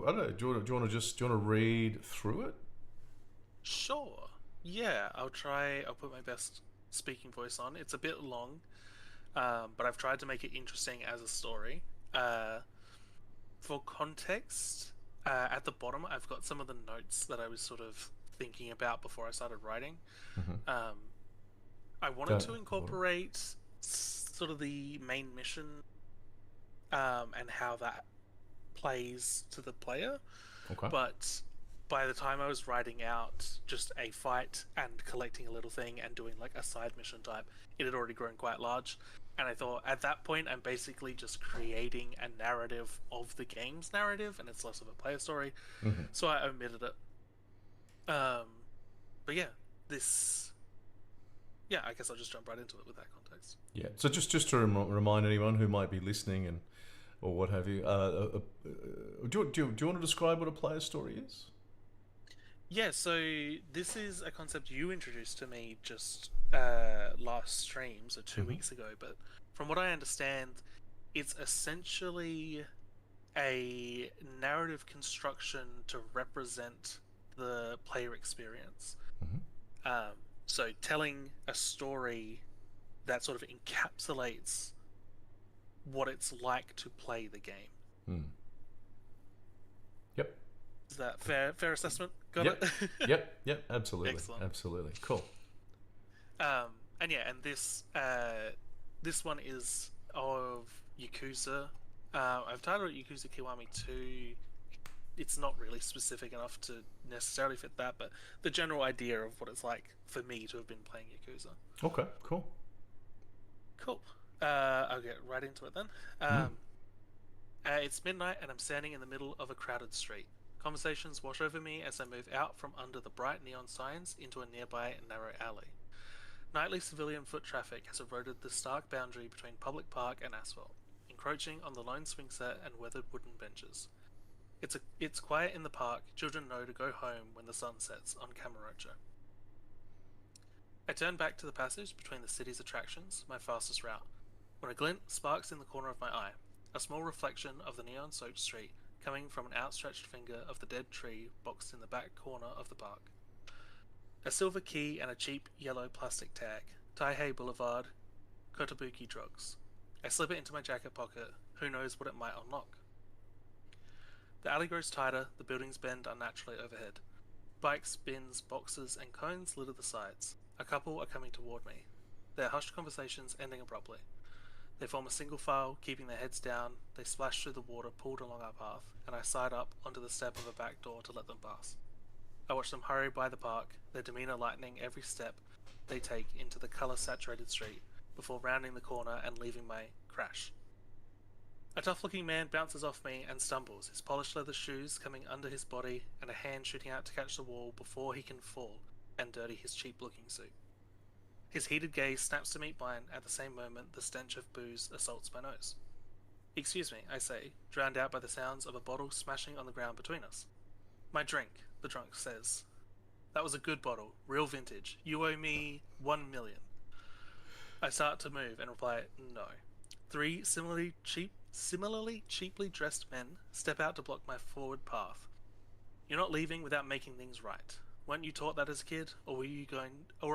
I don't know. Do you want to read through it? Sure. Yeah, I'll try. I'll put my best speaking voice on. It's a bit long, but I've tried to make it interesting as a story. Uh, for context, at the bottom, I've got some of the notes that I was sort of thinking about before I started writing. Mm-hmm. Um, I wanted Go. to incorporate sort of the main mission, and how that plays to the player, Okay. but by the time I was writing out just a fight and collecting a little thing and doing like a side mission type, it had already grown quite large. And I thought at that point, I'm basically just creating a narrative of the game's narrative, and it's less of a player story. Mm-hmm. So I omitted it. Um, but yeah, this. Yeah, I guess I'll just jump right into it with that context. Yeah. So just to remind anyone who might be listening and or what have you, do you want to describe what a player story is? Yeah, so this is a concept you introduced to me just last stream, so 2 weeks ago. But from what I understand, it's essentially a narrative construction to represent the player experience. Mm-hmm. Um, so telling a story that sort of encapsulates what it's like to play the game. Mm. Yep. Is that fair assessment? Got Yep. it? Yep. Absolutely. Excellent. Absolutely. Cool. And yeah, and this one is of Yakuza. I've titled it Yakuza Kiwami 2. It's not really specific enough to necessarily fit that, but the general idea of what it's like for me to have been playing Yakuza. Okay. Cool. Cool. I'll get right into it then. It's midnight and I'm standing in the middle of a crowded street. Conversations wash over me as I move out from under the bright neon signs into a nearby narrow alley. Nightly civilian foot traffic has eroded the stark boundary between public park and asphalt, encroaching on the lone swing set and weathered wooden benches. It's quiet in the park. Children know to go home when the sun sets on Kamurocho. I turn back to the passage between the city's attractions, my fastest route, when a glint sparks in the corner of my eye, a small reflection of the neon-soaked street coming from an outstretched finger of the dead tree boxed in the back corner of the park. A silver key and a cheap yellow plastic tag. Taihei Boulevard, Kotobuki Drugs. I slip it into my jacket pocket. Who knows what it might unlock? The alley grows tighter, the buildings bend unnaturally overhead. Bikes, bins, boxes, and cones litter the sides. A couple are coming toward me, their hushed conversations ending abruptly. They form a single file, keeping their heads down. They splash through the water pulled along our path, and I side up onto the step of a back door to let them pass. I watch them hurry by the park, their demeanor lightening every step they take into the color-saturated street, before rounding the corner and leaving my crash. A tough-looking man bounces off me and stumbles, his polished leather shoes coming under his body and a hand shooting out to catch the wall before he can fall and dirty his cheap-looking suit. His heated gaze snaps to meet mine at the same moment the stench of booze assaults my nose. Excuse me, I say, drowned out by the sounds of a bottle smashing on the ground between us. My drink, the drunk says. That was a good bottle, real vintage. You owe me 1 million. I start to move and reply, no. 3 similarly cheaply dressed men step out to block my forward path. You're not leaving without making things right. Weren't you taught that as a kid, or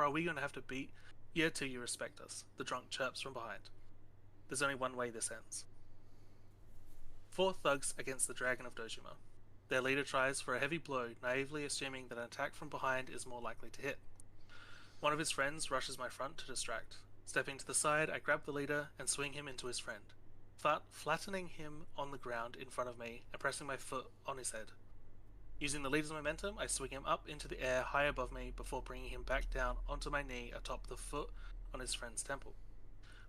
are we going to have to beat you till you respect us? The drunk chirps from behind. There's only one way this ends. 4 thugs against the Dragon of Dojima. Their leader tries for a heavy blow, naively assuming that an attack from behind is more likely to hit. One of his friends rushes my front to distract. Stepping to the side, I grab the leader and swing him into his friend, flattening him on the ground in front of me and pressing my foot on his head. Using the leader's momentum, I swing him up into the air high above me before bringing him back down onto my knee atop the foot on his friend's temple.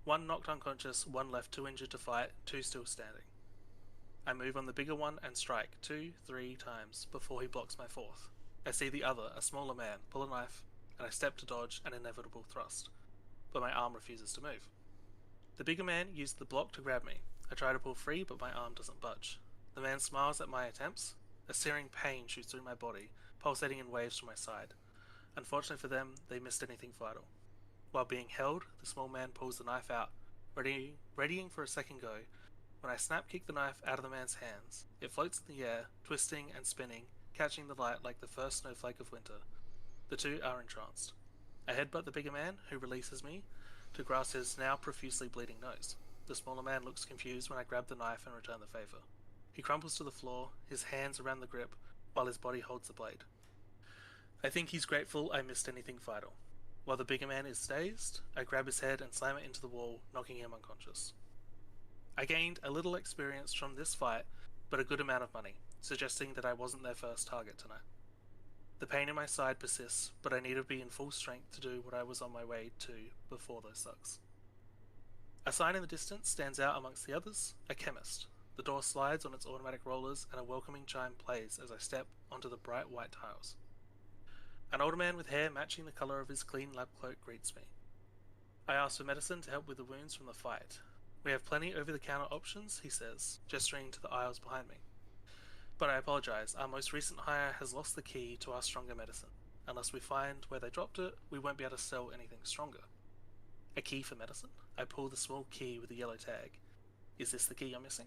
1 knocked unconscious, 1 left too injured to fight, 2 still standing. I move on the bigger one and strike 2, 3 times before he blocks my 4th. I see the other, a smaller man, pull a knife, and I step to dodge an inevitable thrust, but my arm refuses to move. The bigger man used the block to grab me. I try to pull free, but my arm doesn't budge. The man smiles at my attempts. A searing pain shoots through my body, pulsating in waves from my side. Unfortunately for them, they missed anything vital. While being held, the small man pulls the knife out, readying for a second go, when I snap kick the knife out of the man's hands. It floats in the air, twisting and spinning, catching the light like the first snowflake of winter. The two are entranced. I headbutt the bigger man, who releases me, to grasp his now profusely bleeding nose. The smaller man looks confused when I grab the knife and return the favor. He crumples to the floor, his hands around the grip, while his body holds the blade. I think he's grateful I missed anything vital. While the bigger man is dazed, I grab his head and slam it into the wall, knocking him unconscious. I gained a little experience from this fight, but a good amount of money, suggesting that I wasn't their first target tonight. The pain in my side persists, but I need to be in full strength to do what I was on my way to before those thugs. A sign in the distance stands out amongst the others, a chemist. The door slides on its automatic rollers and a welcoming chime plays as I step onto the bright white tiles. An older man with hair matching the colour of his clean lab cloak greets me. I ask for medicine to help with the wounds from the fight. We have plenty over-the-counter options, he says, gesturing to the aisles behind me. But I apologise, our most recent hire has lost the key to our stronger medicine. Unless we find where they dropped it, we won't be able to sell anything stronger. A key for medicine? I pull the small key with the yellow tag. Is this the key you're missing?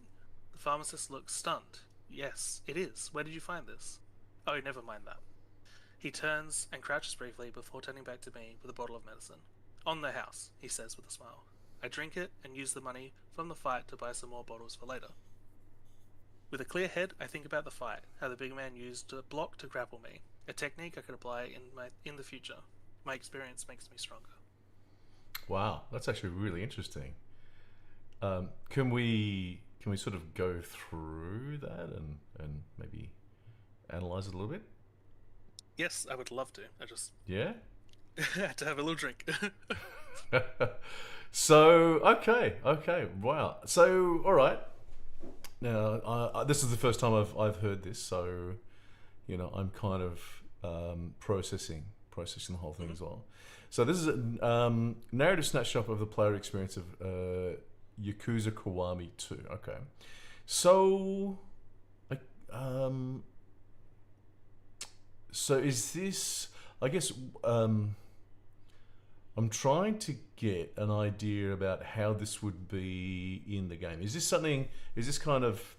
The pharmacist looks stunned. Yes, it is. Where did you find this? Oh, never mind that. He turns and crouches briefly before turning back to me with a bottle of medicine. On the house, he says with a smile. I drink it and use the money from the fight to buy some more bottles for later. With a clear head, I think about the fight, how the big man used a block to grapple me, a technique I could apply in the future. My experience makes me stronger. Wow, that's actually really interesting. Can we sort of go through that and maybe analyze it a little bit? Yes, I would love to. Yeah. Had to have a little drink. So okay, wow. So all right. Now this is the first time I've heard this, so I'm kind of processing the whole thing as well. So this is a narrative snapshot of the player experience of Yakuza Kiwami 2. Okay, so so is this? I guess I'm trying to get an idea about how this would be in the game. Is this kind of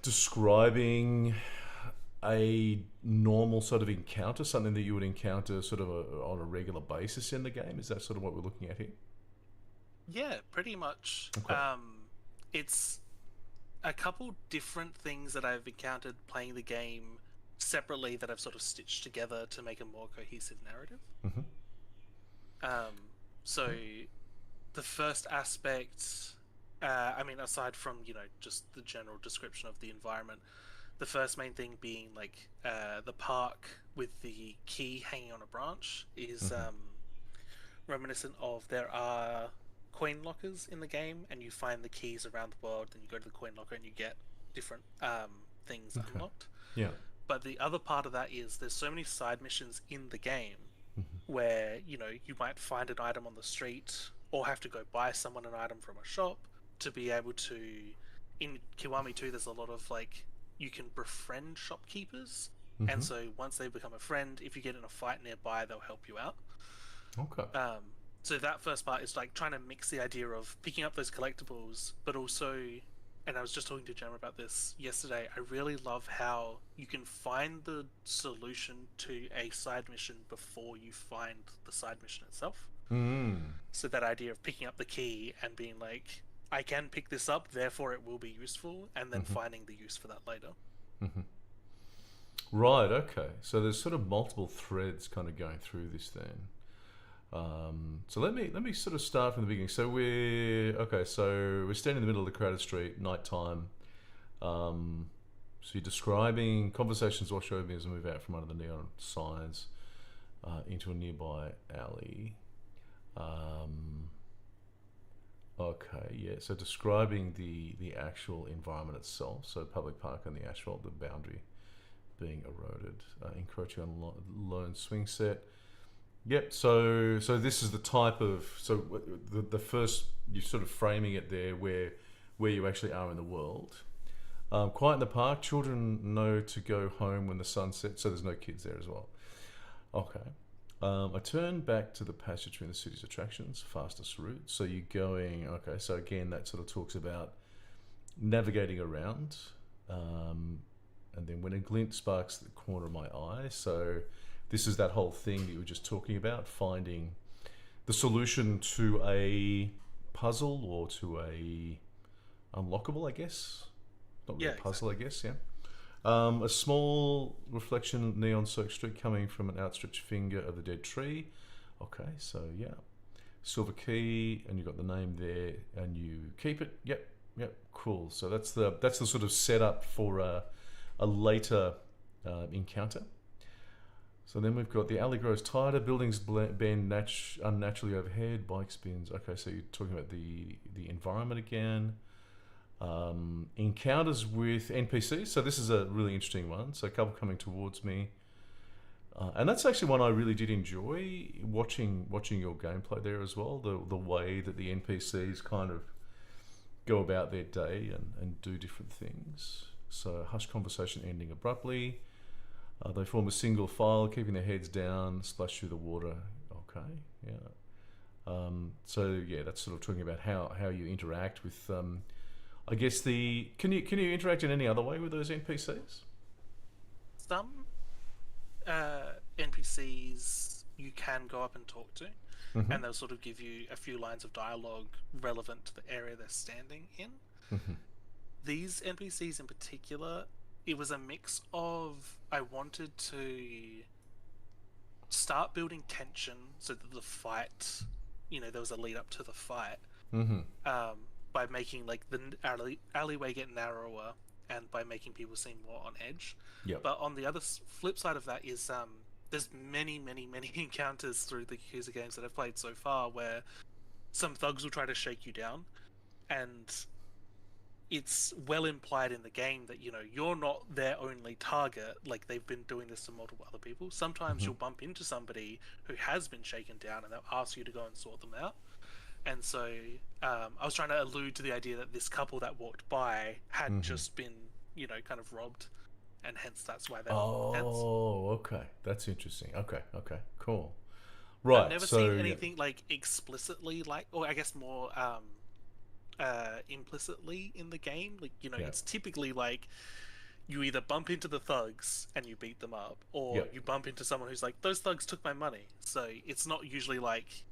describing a normal sort of encounter, something that you would encounter sort of on a regular basis in the game? Is that sort of what we're looking at here? Yeah, pretty much. Okay. It's a couple different things that I've encountered playing the game separately that I've sort of stitched together to make a more cohesive narrative. Mm-hmm. So the first aspect, aside from, just the general description of the environment, the first main thing being like the park with the key hanging on a branch is reminiscent of there are coin lockers in the game, and you find the keys around the world, then you go to the coin locker and you get different things unlocked. Yeah. But the other part of that is there's so many side missions in the game where, you might find an item on the street or have to go buy someone an item from a shop to be able to... In Kiwami 2, there's a lot of, you can befriend shopkeepers. And so once they become a friend, if you get in a fight nearby, they'll help you out. Okay. So that first part is, trying to mix the idea of picking up those collectibles, but also... And I was just talking to Gemma about this yesterday. I really love how you can find the solution to a side mission before you find the side mission itself. So that idea of picking up the key and being like, I can pick this up, therefore it will be useful, and then finding the use for that later. Right, okay. So there's sort of multiple threads kind of going through this then. So let me sort of start from the beginning. So we're standing in the middle of the crowded street, nighttime. So you're describing conversations wash over me as I move out from under the neon signs into a nearby alley. Okay, yeah. So describing the actual environment itself. So public park on the asphalt, the boundary being eroded, encroaching on lone swing set. Yep. So this is the type of the first you're sort of framing it there where you actually are in the world. Quiet in the park. Children know to go home when the sun sets. So there's no kids there as well. Okay. I turn back to the passage between the city's attractions, fastest route. So you're going, okay, so again, that sort of talks about navigating around. And then when a glint sparks the corner of my eye. So this is that whole thing that you were just talking about, finding the solution to a puzzle or to a unlockable, I guess. Not really Yeah, a puzzle, exactly. I guess, yeah. A small reflection of neon soaked street coming from an outstretched finger of the dead tree. Okay, so yeah. Silver key, and you got the name there, and you keep it. Yep, yep, cool. So that's the sort of setup for a later encounter. So then we've got the alley grows tighter, buildings bend unnaturally overhead, bike spins. Okay, so you're talking about the environment again. Encounters with NPCs. So this is a really interesting one. So a couple coming towards me. And that's actually one I really did enjoy watching your gameplay there as well. The way that the NPCs kind of go about their day and do different things. So hushed conversation ending abruptly. They form a single file, keeping their heads down, splash through the water. Okay, yeah. So yeah, that's sort of talking about how you interact with. I guess can you interact in any other way with those NPCs? Some NPCs you can go up and talk to, Mm-hmm. and they'll sort of give you a few lines of dialogue relevant to the area they're standing in. Mm-hmm. These NPCs in particular, it was a mix of I wanted to start building tension so that the fight, there was a lead up to the fight, Mm-hmm. by making like the alleyway get narrower and by making people seem more on edge. Yep. But on the other flip side of that is there's many, many, many encounters through the Yakuza games that I've played so far where some thugs will try to shake you down, and it's well implied in the game that you're not their only target. Like, they've been doing this to multiple other people. Sometimes Mm-hmm. you'll bump into somebody who has been shaken down and they'll ask you to go and sort them out. And so I was trying to allude to the idea that this couple that walked by had Mm-hmm. just been kind of robbed, and hence that's why they were tense. Oh, okay. That's interesting. Okay, cool. I've Right. never So seen yeah. anything like explicitly like, or I guess more implicitly in the game. Like, Yeah. it's typically like you either bump into the thugs and you beat them up, or Yeah. you bump into someone who's like, those thugs took my money. So it's not usually like,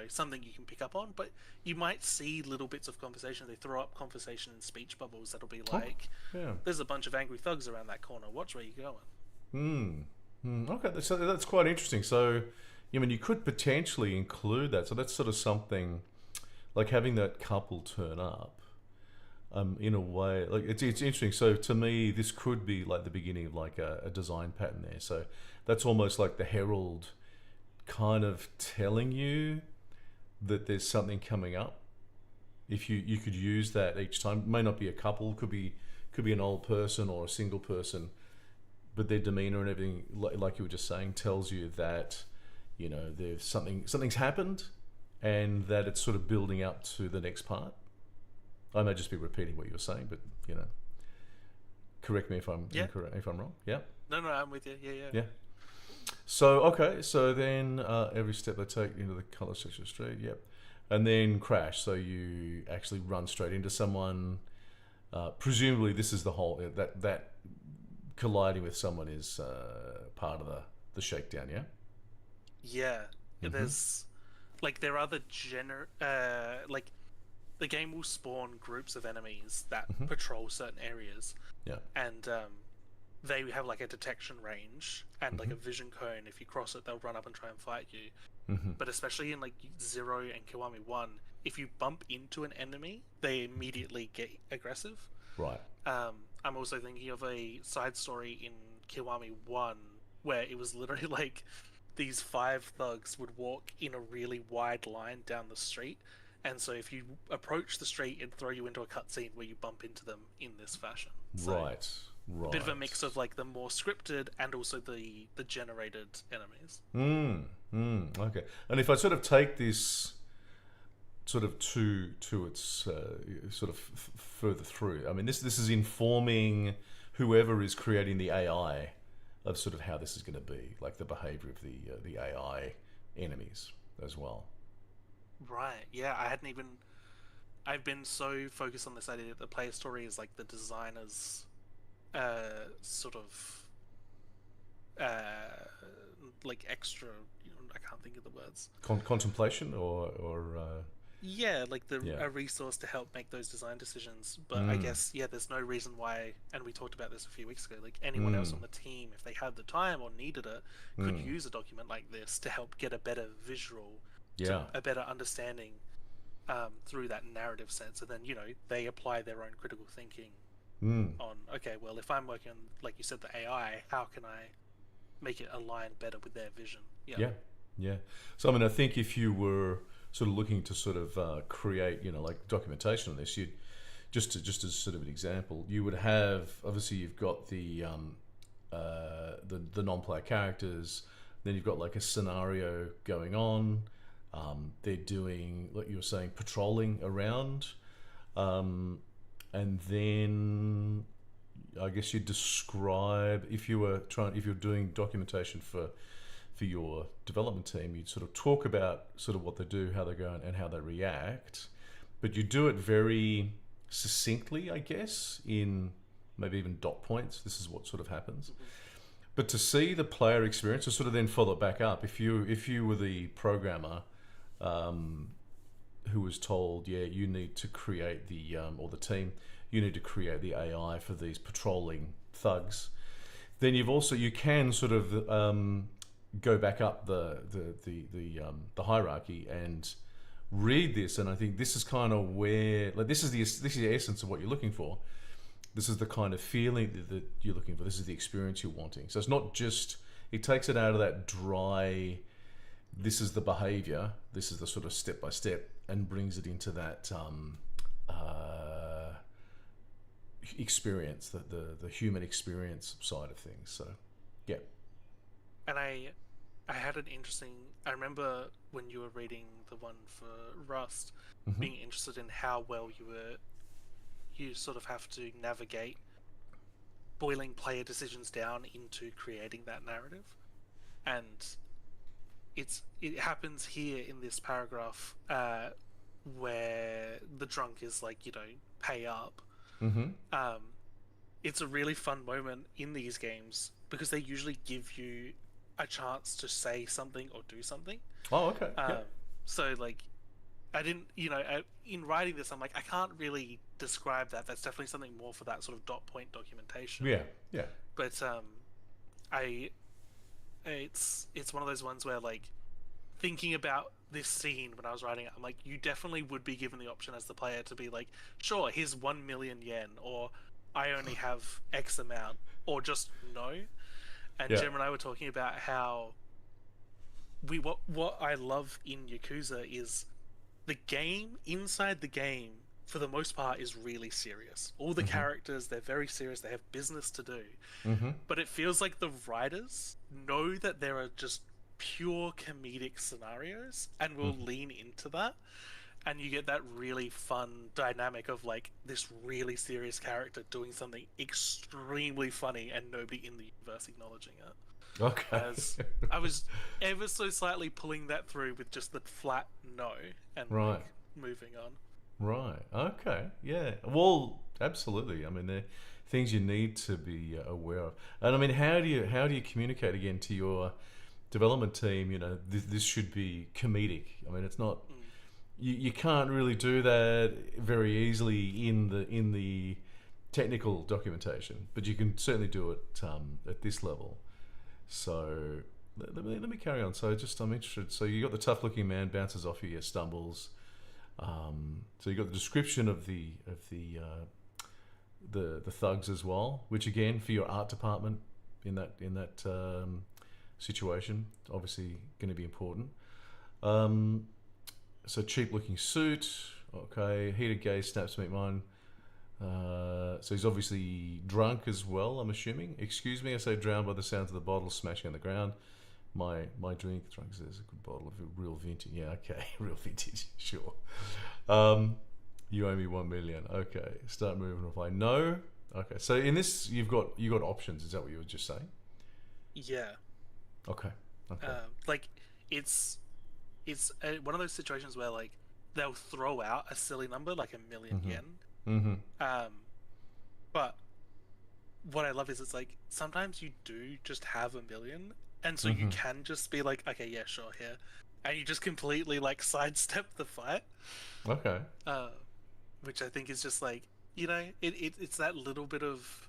something you can pick up on, but you might see little bits of conversation. They throw up conversation and speech bubbles that'll be like, Yeah. there's a bunch of angry thugs around that corner. Watch where you're going. Okay, so that's quite interesting. So, I mean, you could potentially include that. So that's sort of something like having that couple turn up. In a way, like it's interesting. So to me, this could be like the beginning of like a design pattern there. So that's almost like the herald, kind of telling you that there's something coming up. If you could use that each time, it may not be a couple, could be an old person or a single person, but their demeanor and everything, like you were just saying, tells you that there's something's happened, and that it's sort of building up to the next part. I may just be repeating what you were saying, but correct me if I'm incorrect, if I'm wrong. Yeah. No, I'm with you. Yeah. Yeah. So okay, so then every step they take into the color section of the street. Yep. And then crash. So you actually run straight into someone. Presumably, this is the whole that colliding with someone is part of the shakedown. Yeah. Yeah. Mhm. There's like there are like the game will spawn groups of enemies that Mhm. patrol certain areas, Yeah. and they have like a detection range and like a Mhm. vision cone. If you cross it, they'll run up and try and fight you. Mm-hmm. But especially in like Zero and Kiwami 1, if you bump into an enemy, they immediately get aggressive. Right. I'm also thinking of a side story in Kiwami 1 where it was literally like these 5 thugs would walk in a really wide line down the street, and so if you approach the street, it'd throw you into a cutscene where you bump into them in this fashion. So Right. a bit of a mix of like the more scripted and also the generated enemies. Okay. And if I sort of take this sort of to its sort of further through, I mean, this is informing whoever is creating the AI of sort of how this is going to be, like the behavior of the AI enemies as well. Right. Yeah, I hadn't even. I've been so focused on this idea that the player story is like the designer's sort of uh, like extra. I can't think of the words. Contemplation or Yeah, like yeah. a resource to help make those design decisions. But I Mm, guess yeah, there's no reason why. And we talked about this a few weeks ago. Like anyone else mm, on the team, if they had the time or needed it, could mm. use a document like this to help get a better visual, to Yeah. a better understanding through that narrative sense. And then they apply their own critical thinking Mm. on okay, well, if I'm working on, like you said, the AI, how can I make it align better with their vision? Yeah. Yeah. Yeah. So I mean, I think if you were sort of looking to sort of create, like documentation on this, you'd just as sort of an example, you would have, obviously you've got the non-player characters, then you've got like a scenario going on. They're doing, like you were saying, patrolling around, and then I guess you describe, if you're doing documentation for your development team, you'd sort of talk about sort of what they do, how they go, and how they react, but you do it very succinctly, I guess, in maybe even dot points. This is what sort of happens. But to see the player experience, to sort of then follow it back up, if you were the programmer who was told, yeah, you need to create or the team, you need to create the AI for these patrolling thugs, then you can sort of go back up the hierarchy and read this, and I think this is kind of where, like, this is the essence of what you're looking for. This is the kind of feeling that you're looking for. This is the experience you're wanting. So it's not just, it takes it out of that dry, this is the behavior, this is the sort of step by step, and brings it into that experience, the human experience side of things. So yeah. And I had an interesting. I remember when you were reading the one for Rust, Mm-hmm. being interested in how well you sort of have to navigate boiling player decisions down into creating that narrative, and it happens here in this paragraph where the drunk is like, pay up. Mm-hmm. It's a really fun moment in these games because they usually give you a chance to say something or do something. Oh, okay. Yeah. So like, I didn't, in writing this, I'm like, I can't really describe that. That's definitely something more for that sort of dot point documentation. Yeah. Yeah. But it's one of those ones where, like, thinking about this scene when I was writing it, I'm like, you definitely would be given the option as the player to be like, sure, here's 1 million yen, or I only have X amount, or just no. And Yeah. Jem and I were talking about how what I love in Yakuza is the game, inside the game, for the most part, is really serious. All the characters, they're very serious, they have business to do. Mm-hmm. But it feels like the writers know that there are just pure comedic scenarios and will lean into that. And you get that really fun dynamic of, like, this really serious character doing something extremely funny and nobody in the universe acknowledging it. Okay. As I was ever so slightly pulling that through with just the flat no and Right. like moving on. Right. Okay. Yeah. Well, absolutely. I mean, they're things you need to be aware of. And I mean, how do you communicate again to your development team? This should be comedic. I mean, it's not. You can't really do that very easily in the technical documentation, but you can certainly do it at this level. So let me carry on. So I'm interested. So you got the tough looking man bounces off you, stumbles. So you got the description of the thugs as well, which again for your art department in that situation, obviously going to be important. So cheap looking suit, okay. Heated gaze snaps meet mine. So he's obviously drunk as well, I'm assuming. Excuse me, I say drowned by the sounds of the bottle smashing on the ground. My drink, drunk says a good bottle of real vintage. Yeah, okay, real vintage, sure. You owe me 1 million. Okay, start moving. Reply no. Okay, so in this you've got options. Is that what you were just saying? Yeah. Okay. Okay. Like it's one of those situations where like they'll throw out a silly number like a million Mm-hmm. yen. Mm-hmm. Um, but what I love is it's like sometimes you do just have a million, and so you Mm-hmm. can just be like, okay, yeah, sure, here, and you just completely like sidestep the fight, Okay. uh, which I think is just like it's that little bit of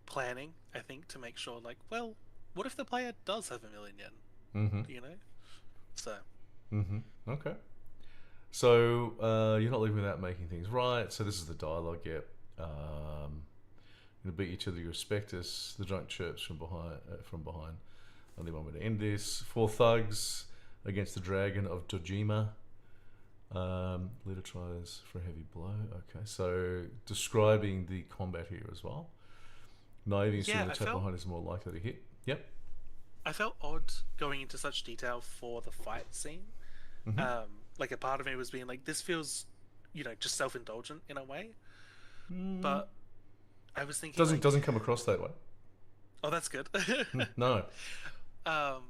planning I think to make sure like, well, what if the player does have a million yen, Mm-hmm. you know? So Mm-hmm. Okay. So you're not leaving without making things right. So this is the dialogue. Yep. Gonna beat you till you respect us. The drunk chirps from behind. From behind. Only one way to end this. Four thugs against the dragon of Dojima. Leader tries for a heavy blow. Okay, so describing the combat here as well. Naiving yeah, assuming the tap behind is more likely to hit. Yep. I felt odd going into such detail for the fight scene. Mm-hmm. Like a part of me was being like, this feels, just self-indulgent in a way. Mm, But I was thinking doesn't like, come across that way. oh, that's good. No. um,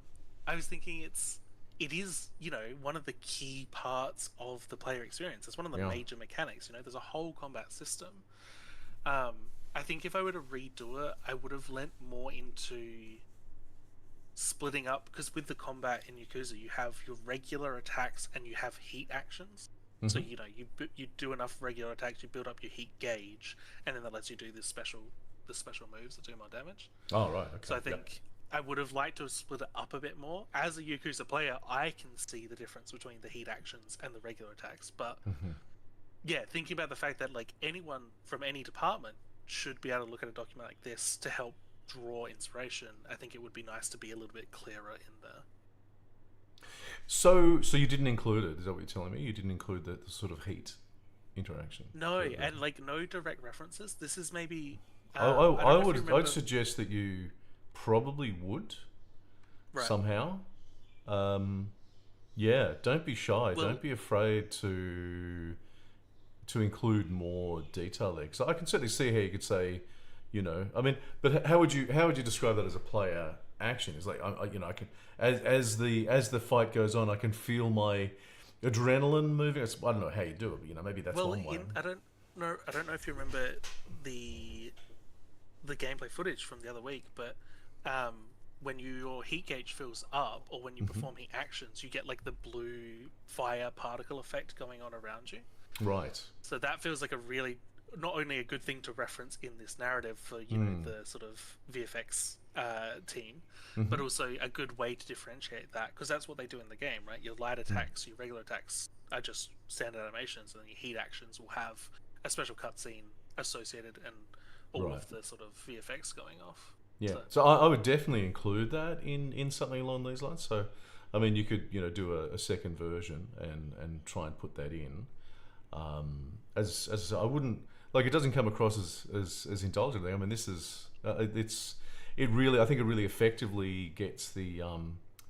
I was thinking it is one of the key parts of the player experience. It's one of the Yeah. major mechanics. There's a whole combat system. Um, I think if I were to redo it, I would have lent more into splitting up because with the combat in Yakuza, you have your regular attacks and you have heat actions. So Mm-hmm. you do enough regular attacks, you build up your heat gauge, and then that lets you do the special moves that do more damage. Oh right. So Okay. I Yep. think I would have liked to have split it up a bit more. As a Yakuza player, I can see the difference between the heat actions and the regular attacks. But Mm-hmm. yeah, thinking about the fact that like anyone from any department should be able to look at a document like this to help draw inspiration, I think it would be nice to be a little bit clearer in there. So you didn't include it? Is that what you're telling me? You didn't include the sort of heat interaction? No, The- and like no direct references. This is maybe I I don't know if you would. I'd remember. suggest that you probably would Right. somehow. Yeah. Don't be shy. Well, Don't be afraid to include more detail there. Because I can certainly see how you could say, I mean, but how would you describe that as a player action? It's like I can as the fight goes on, I can feel my adrenaline moving. I don't know how you do it, but maybe that's well, one way. I don't know if you remember the the gameplay footage from the other week, but um, when your heat gauge fills up, or when you Hmm. perform heat actions, you get like the blue fire particle effect going on around you. Right. So that feels like a really not only a good thing to reference in this narrative for Mm. the sort of VFX team, Hmm. but also a good way to differentiate that because that's what they do in the game, right? Your light attacks, your regular attacks are just standard animations, and then your heat actions will have a special cutscene associated and all Right. of the sort of VFX going off. Yeah. So So I would definitely include that in something along these lines. So, I mean, you could do a second version and try and put that in. As I said, I wouldn't like it doesn't come across as indulgently. I mean, this is I think it really effectively gets the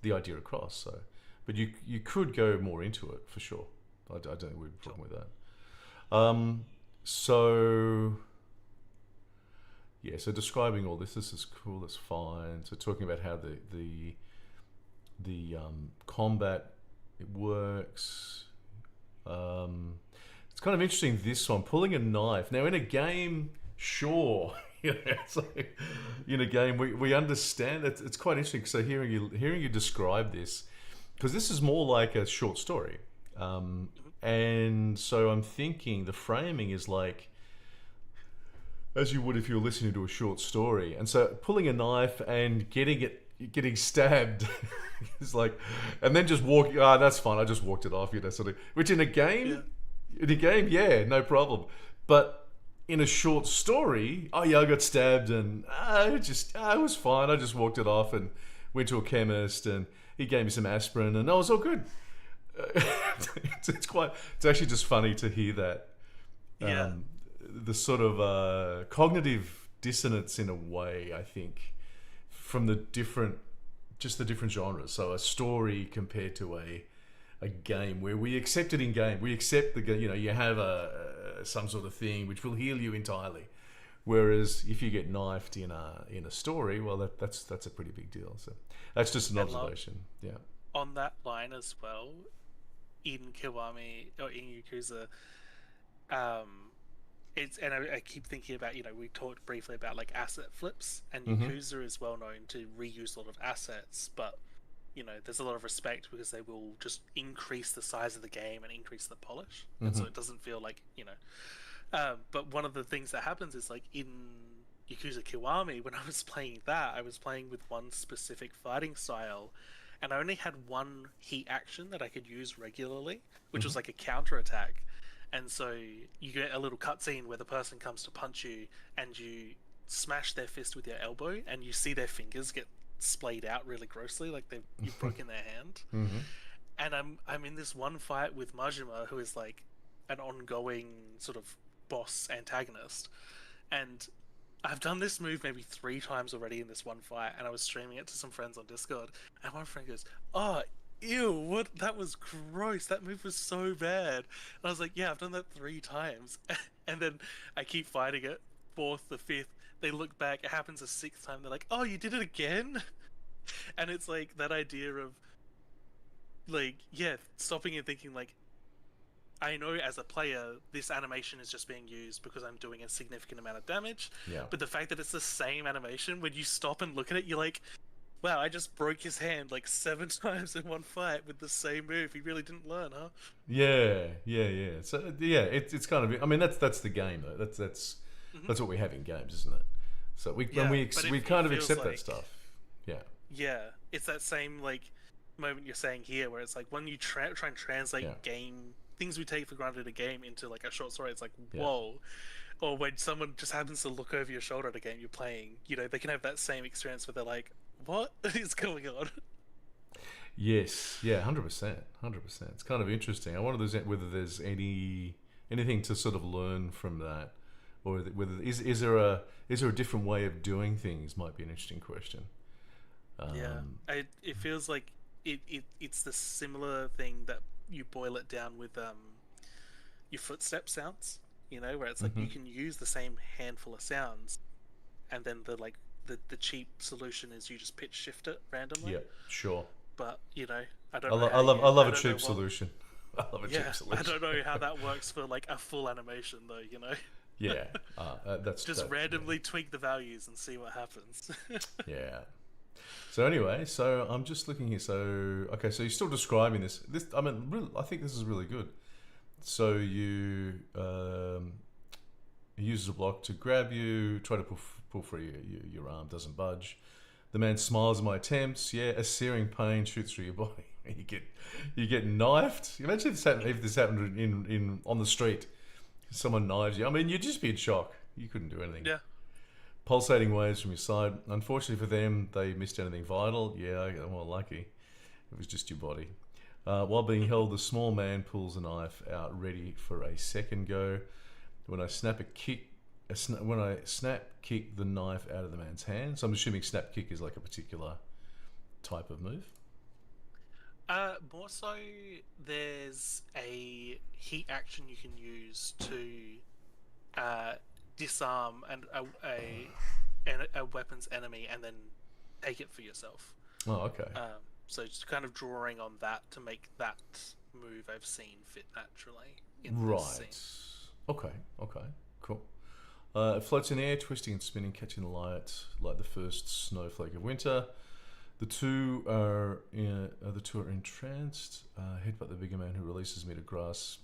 idea across. So, but you could go more into it for sure. I don't think we'd have a problem with that. So yeah, so describing all this is cool. That's fine. So talking about how the combat it works. It's kind of interesting. This one pulling a knife. Now in a game, sure, it's like, in a game we understand that it's quite interesting. So hearing you describe this, because this is more like a short story, and so I'm thinking the framing is like as you would if you were listening to a short story. And so pulling a knife and getting stabbed is like, and then just walking. Ah, that's fine. I just walked it off. Sort of. Which in a game, yeah, no problem. But in a short story, oh yeah, I got stabbed and I was fine. I just walked it off and went to a chemist and he gave me some aspirin and I was all good. It's actually just funny to hear that. yeah, The sort of cognitive dissonance in a way, I think, from the different genres. So a story compared to a game where we accept it in game. We accept you have some sort of thing which will heal you entirely. Whereas if you get knifed in a story, well, that's a pretty big deal. So that's just an And lo- observation. Yeah. on that line as well, in Kiwami or in Yakuza, um, it's and I keep thinking about, we talked briefly about like asset flips, and Mm-hmm. Yakuza is well known to reuse a lot of assets, but there's a lot of respect because they will just increase the size of the game and increase the polish, and Mm-hmm. so it doesn't feel like. But one of the things that happens is like in Yakuza Kiwami, when I was playing that, I was playing with one specific fighting style, and I only had one heat action that I could use regularly, which Mm-hmm. was like a counter attack. And so you get a little cutscene where the person comes to punch you, and you smash their fist with your elbow, and you see their fingers get splayed out really grossly, like you've broken their hand. Mm-hmm. And I'm in this one fight with Majima, who is like an ongoing sort of boss antagonist, and I've done this move maybe 3 times already in this one fight, and I was streaming it to some friends on Discord, and one friend goes, "Oh, ew, what? That was gross. That move was so bad." And I was like, "Yeah, I've done that 3 times," and then I keep fighting it, fourth, the fifth. They look back, it happens a sixth time. They're like, "Oh, you did it again," and it's like that idea of like, yeah, stopping and thinking like, I know as a player, this animation is just being used because I'm doing a significant amount of damage. Yeah. But the fact that it's the same animation, when you stop and look at it, you're like, wow, I just broke his hand like 7 times in one fight with the same move. He really didn't learn, huh? Yeah, yeah, yeah. So yeah, it's kind of. I mean, that's the game though. Hmm. That's what we have in games, isn't it? So Yeah, but we it kind of feels accept that like, stuff. Yeah. yeah, it's that same like moment you're saying here, where it's like when you try and translate Yeah. game things we take for granted a game into like a short story, it's like Yeah. whoa. Or when someone just happens to look over your shoulder at a game you're playing, they can have that same experience where they're like, "What is going on?" Yes. Yeah. 100%. 100%. It's kind of interesting. I wonder whether there's anything to sort of learn from that, or whether is there a different way of doing things? Might be an interesting question. Yeah, Um, it feels like it's the similar thing that you boil it down with your footstep sounds. Where it's like you mhm. can use the same handful of sounds, and then the cheap solution is you just pitch shift it randomly. Yeah. Sure. But I don't know how I you love I a don't know cheap what. solution. I love a cheap Yeah, I solution. don't know how that works for like a full animation though. Yeah. That's Just that. Yeah. randomly tweak the values and see what happens. Yeah. So anyway, so I'm just looking here. So okay, so you're still describing this. I mean, I think this is really good. So you he uses a block to grab you, try to pull free your arm, doesn't budge. The man smiles at my attempts. Yeah, a searing pain shoots through your body. You get knifed. Imagine if this happened in on the street. Someone knives you. I mean, you'd just be in shock. You couldn't do anything. Yeah. Pulsating waves from your side. Unfortunately for them, they missed anything vital. Yeah, well, lucky. It was just your body. While being held, the small man pulls a knife out, ready for a second go. When I snap kick the knife out of the man's hand. So I'm assuming snap kick is like a particular type of move. More so, there's a heat action you can use to disarm a weapon's enemy and then take it for yourself. Oh, okay. So just kind of drawing on that to make that move I've seen fit naturally in this Right. scene. Okay. Cool. It floats in the air, twisting and spinning, catching the light like the first snowflake of winter. The two are entranced. Headbutt the bigger man, who releases me to grasp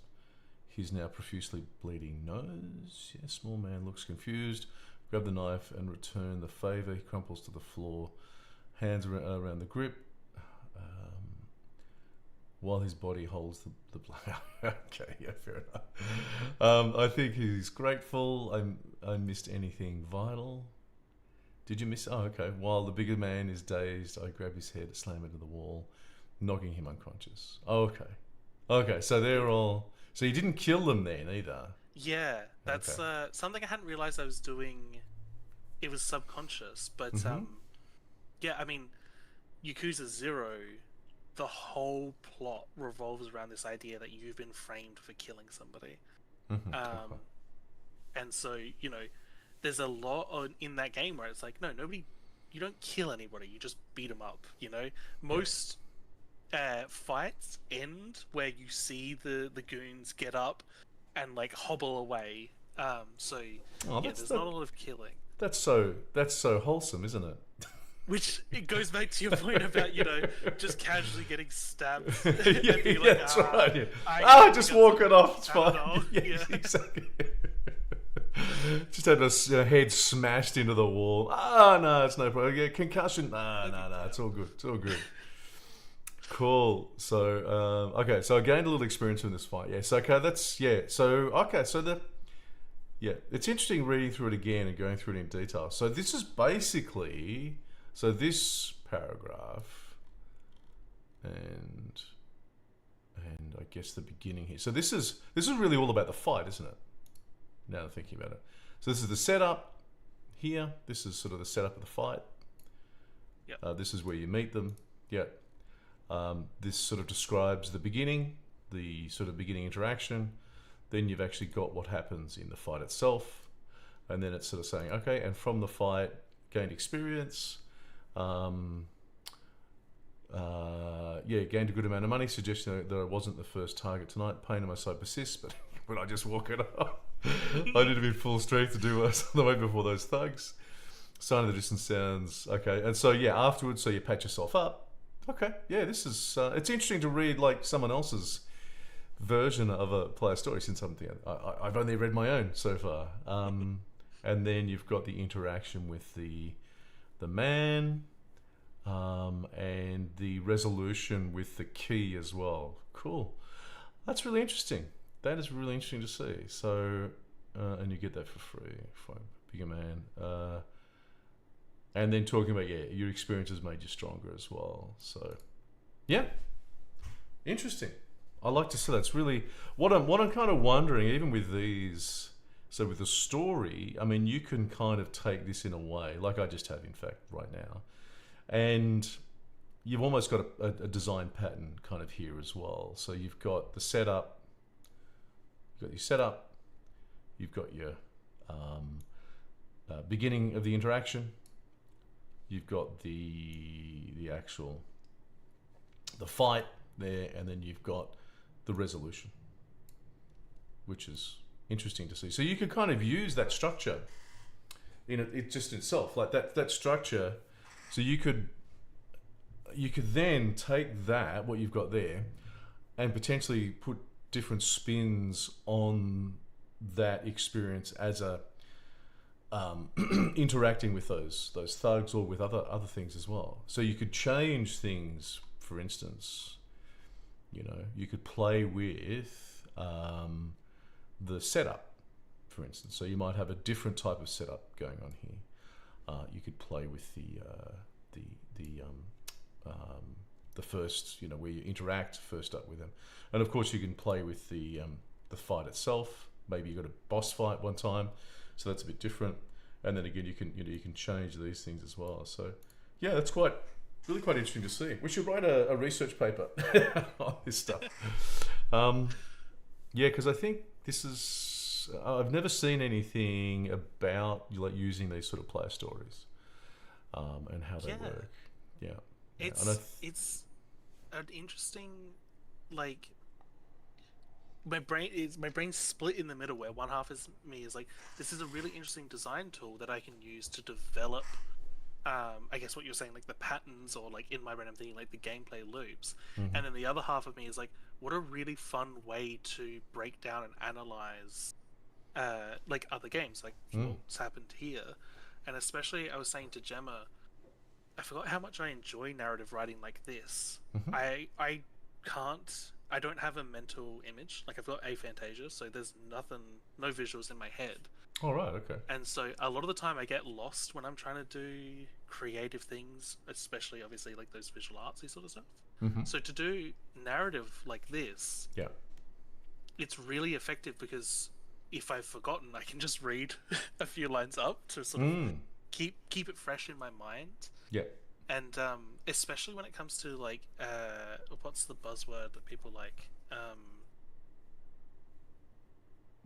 his now profusely bleeding nose. Yeah, small man looks confused. Grab the knife and return the favour. He crumples to the floor, hands around the grip, while his body holds the blood. Okay, yeah, fair enough. I think he's grateful. I missed anything vital. Did you miss? Oh, okay. While the bigger man is dazed, I grab his head, slam it to the wall, knocking him unconscious. Oh, okay. Okay, so they're all. So you didn't kill them then either. Yeah, that's Okay. something I hadn't realized I was doing. It was subconscious, but Mm-hmm. yeah, I mean, Yakuza 0, the whole plot revolves around this idea that you've been framed for killing somebody. Mm-hmm. Um, Okay. and so, there's a lot in that game where it's like, no, nobody, you don't kill anybody, you just beat them up. You know, Yeah. most fights end where you see the goons get up and like hobble away. So Oh, yeah, that's there's that, not a lot of killing. that's so wholesome, isn't it? Which it goes back to your point about, just casually getting stabbed Yeah, and being yeah, like, that's right. Yeah. Just got walk some it off. It's fine. Panadol. Yeah, Yeah. exactly. Just had a head smashed into the wall. Ah, no, it's no problem. Yeah, concussion. No, it's all good. It's all good. Cool. So, okay, so I gained a little experience in this fight. Yeah. So, okay, that's yeah. So, okay, so it's interesting reading through it again and going through it in detail. So this is basically this paragraph and I guess the beginning here. So this is really all about the fight, isn't it? Now I'm thinking about it. So this is the setup here. This is sort of the setup of the fight. Yep. This is where you meet them. Yeah. This sort of describes the beginning, the sort of beginning interaction. Then you've actually got what happens in the fight itself. And then it's sort of saying, okay, and from the fight, gained experience. Gained a good amount of money, suggesting that I wasn't the first target tonight. Pain in my side persists, but when I just walk it up, I need to be full strength to do the way before those thugs. Sign of the distance sounds okay. And so, yeah, afterwards, so you patch yourself up. Okay, yeah, this is, it's interesting to read like someone else's version of a player story since I've only read my own so far. And then you've got the interaction with the man, and the resolution with the key as well. Cool. That's really interesting. That is really interesting to see. So, and you get that for free for Bigger Man. And then talking about, your experiences made you stronger as well. So, yeah, interesting. I like to see that's really what I'm kind of wondering, even with these. So with the story, I mean, you can kind of take this in a way, like I just have, in fact, right now, and you've almost got a design pattern kind of here as well. So you've got the setup, you've got your beginning of the interaction, you've got the actual fight there, and then you've got the resolution, which is interesting to see. So you could kind of use that structure in it just itself, like that structure. So you could then take that, what you've got there, and potentially put different spins on that experience as a interacting with those thugs or with other things as well. So you could change things. For instance, you could play with the setup, for instance. So you might have a different type of setup going on here. You could play with the first, where you interact first up with them, and of course you can play with the fight itself. Maybe you got a boss fight one time, so that's a bit different. And then again, you can change these things as well. So yeah, that's really quite interesting to see. We should write a research paper on this stuff. Because I think this is, I've never seen anything about using these sort of player stories, and how they work. Yeah, it's an interesting, like, my brain's split in the middle, where one half is me is like, this is a really interesting design tool that I can use to develop, I guess what you're saying, like the patterns, or like in my brain I'm thinking like the gameplay loops. Mm-hmm. And then the other half of me is like, what a really fun way to break down and analyze like other games, like what's happened here. And especially, I was saying to Gemma, I forgot how much I enjoy narrative writing like this. Mm-hmm. I don't have a mental image. Like, I've got aphantasia, so there's no visuals in my head. All right, okay. And so a lot of the time I get lost when I'm trying to do creative things, especially obviously like those visual artsy sort of stuff. Mm-hmm. So to do narrative like this, it's really effective, because if I've forgotten, I can just read a few lines up to sort of keep it fresh in my mind. Yeah. And especially when it comes to like what's the buzzword that people like?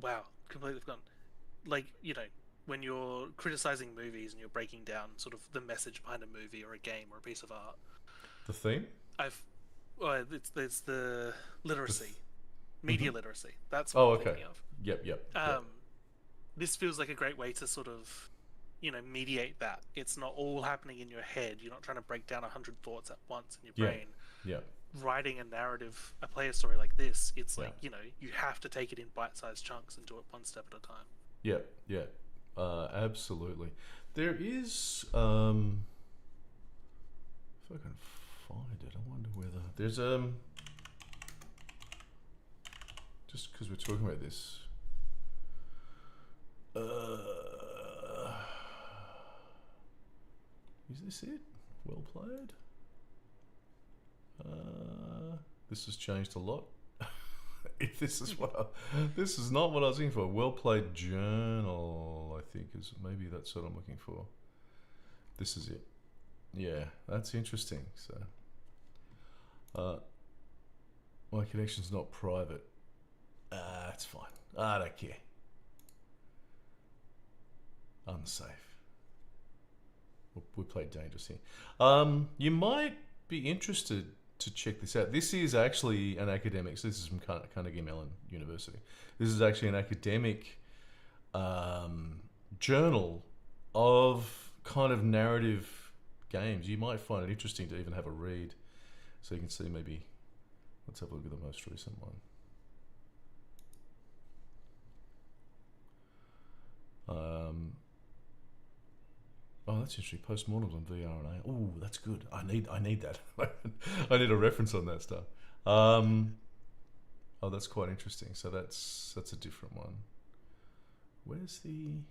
Wow, completely forgotten. Like, when you're criticizing movies and you're breaking down sort of the message behind a movie or a game or a piece of art, The theme? I've well, it's the The th- literacy, hmm. media literacy. That's what Oh, I'm okay. thinking of. Yep. This feels like a great way to sort of, mediate that. It's not all happening in your head. You're not trying to break down 100 thoughts at once in your Yeah. brain. Yeah. Writing a narrative, a player story like this, it's Yeah. like, you have to take it in bite-sized chunks and do it one step at a time. Yeah. Absolutely. There is, if I can find it, I wonder whether there's just because we're talking about this. Is this it? Well played. This has changed a lot. If this is this is not what I was looking for. Well played journal, I think is maybe that's what I'm looking for. This is it. Yeah, that's interesting. So, my connection's not private. That's fine. I don't care. Unsafe. We played dangerous here. You might be interested to check this out. This is actually an academic. So this is from Carnegie Mellon University. This is actually an academic journal of kind of narrative games. You might find it interesting to even have a read, so you can see maybe. Let's have a look at the most recent one. Oh, that's interesting. Postmortems on VRNA. Oh, that's good. I need that. I need a reference on that stuff. Oh, that's quite interesting. So that's a different one. Where's the?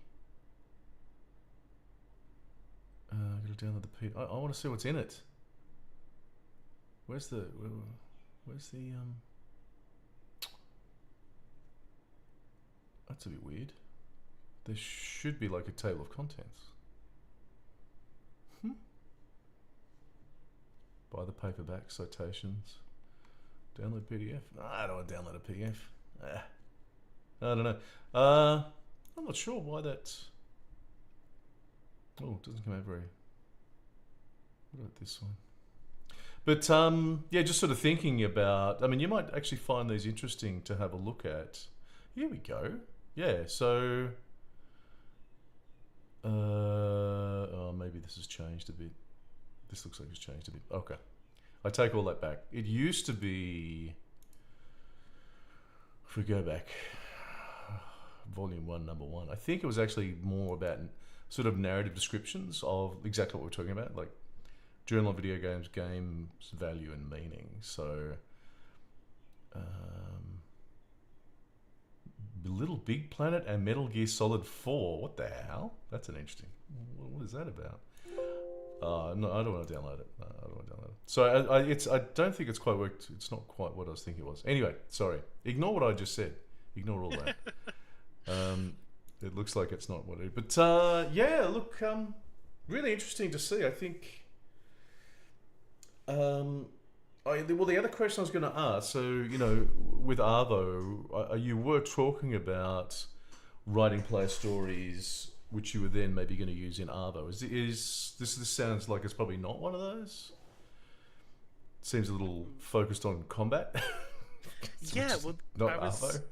I gotta download the PDF. I want to see what's in it. Where's the? That's a bit weird. There should be like a table of contents. Buy the paperback, citations, download PDF. No, I don't want to download a PDF. I don't know. I'm not sure why that's. Oh, it doesn't come out very. What about this one? But yeah, just sort of thinking about. I mean, you might actually find these interesting to have a look at. Here we go. Yeah. So. Oh, maybe this has changed a bit. This looks like it's changed a bit. Okay. I take all that back. It used to be, if we go back, volume 1, number 1, I think it was actually more about sort of narrative descriptions of exactly what we're talking about, like Journal of Video Games, games, value and meaning. So, Little Big Planet and Metal Gear Solid 4. What the hell? That's an interesting. What is that about? No, I don't want to download it. No, I don't want to download it. So I don't think it's quite worked. It's not quite what I was thinking it was. Anyway, sorry. Ignore what I just said. Ignore all that. It looks like it's not what it is. But yeah, look, really interesting to see. I think. Well, the other question I was going to ask. So with Arvo, you were talking about writing player stories, which you were then maybe going to use in Arvo. Is this sounds like it's probably not one of those? Seems a little focused on combat. Yeah, well, not Arvo.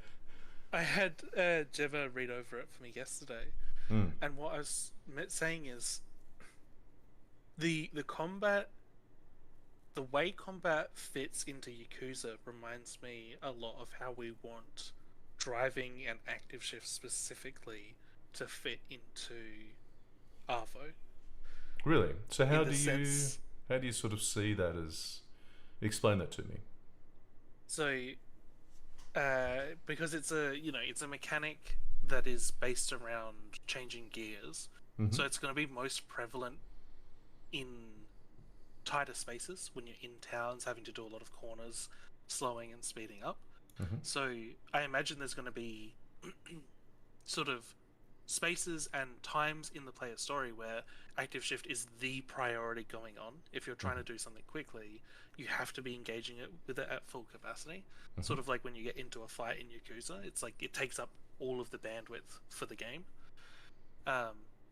I had Jeva read over it for me yesterday, and what I was saying is the combat, the way combat fits into Yakuza reminds me a lot of how we want driving and active shift specifically to fit into Arvo. Really? So how do you sort of see that as? Explain that to me. So, because it's a mechanic that is based around changing gears, so it's going to be most prevalent in tighter spaces when you're in towns, having to do a lot of corners, slowing and speeding up. So I imagine there's going to be sort of spaces and times in the player story where active shift is the priority going on. If you're trying to do something quickly, you have to be engaging it with it at full capacity. Sort of like when you get into a fight in Yakuza, it's like it takes up all of the bandwidth for the game.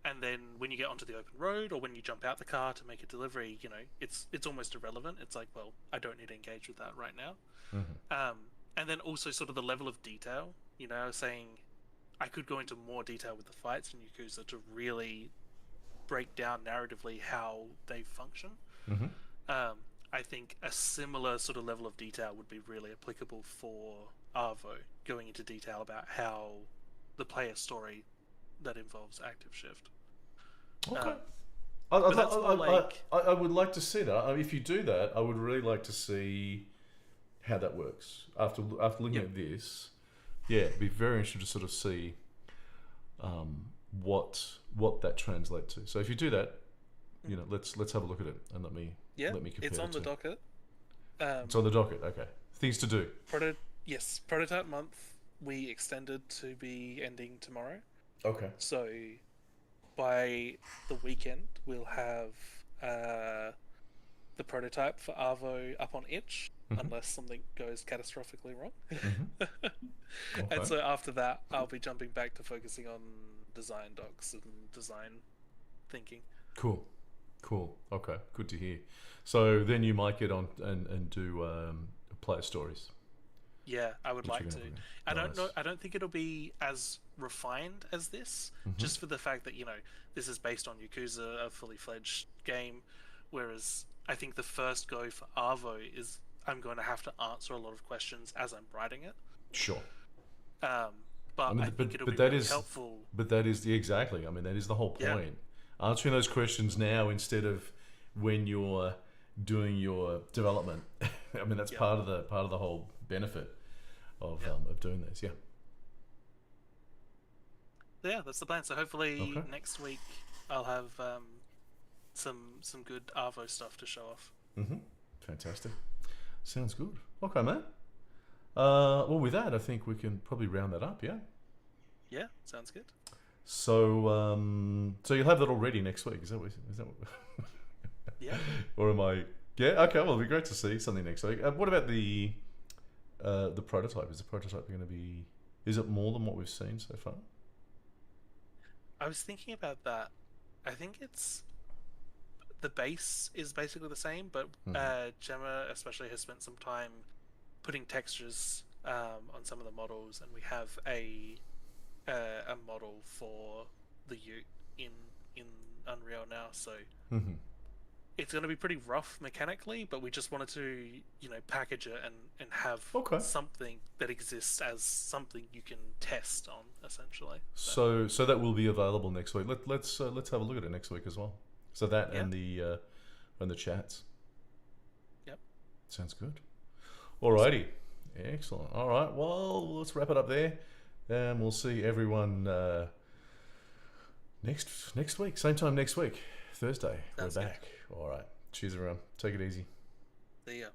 And then when you get onto the open road or when you jump out the car to make a delivery, it's almost irrelevant. It's like, well, I don't need to engage with that right now. And then also sort of the level of detail. I was saying I could go into more detail with the fights in Yakuza to really break down narratively how they function. I think a similar sort of level of detail would be really applicable for Arvo, going into detail about how the player story that involves active shift. Okay. But that's more like I would like to see that. I mean, if you do that, I would really like to see how that works. After looking Yep. at this, yeah, it'd be very interesting to sort of see what that translates to. So if you do that, let's have a look at it and let me compare it's on it the to. docket. It's on the docket. Okay, things to do. Prototype month we extended to be ending tomorrow. Okay. So by the weekend, we'll have the prototype for Arvo up on itch, unless something goes catastrophically wrong. Okay. And so after that, I'll be jumping back to focusing on design docs and design thinking. Cool. Okay, good to hear. So then you might get on and do player stories. Yeah, I would Which like to. you're gonna I don't Nice. know. I don't think it'll be as refined as this, just for the fact that this is based on Yakuza, a fully fledged game, whereas I think the first go for Arvo is I'm going to have to answer a lot of questions as I'm writing it. Sure. But I mean, I think it'll be that really is helpful. But that is exactly. I mean, that is the whole Yeah. point. Answering those questions now instead of when you're doing your development. I mean, that's Yeah. part of the whole benefit of doing this. Yeah. Yeah, that's the plan. So hopefully Okay. next week I'll have some good Arvo stuff to show off. Fantastic. Sounds good. Okay, man. Well, with that, I think we can probably round that up. Yeah. Yeah, sounds good. So, so you'll have that all ready next week. Is that what? Yeah. Or am I? Yeah. Okay. Well, it'll be great to see something next week. What about the prototype? Is the prototype going to be? Is it more than what we've seen so far? I was thinking about that. I think the base is basically the same, but Gemma especially has spent some time putting textures on some of the models, and we have a model for the Ute in Unreal now, so it's going to be pretty rough mechanically, but we just wanted to package it and have something that exists as something you can test on, essentially. So that will be available next week. Let's have a look at it next week as well. So that and the chats. Yep. Sounds good. Alrighty. Excellent. All right. Well, let's wrap it up there. And we'll see everyone next week. Same time next week. Thursday. Sounds We're good. back. All right. Cheers, everyone. Take it easy. See ya.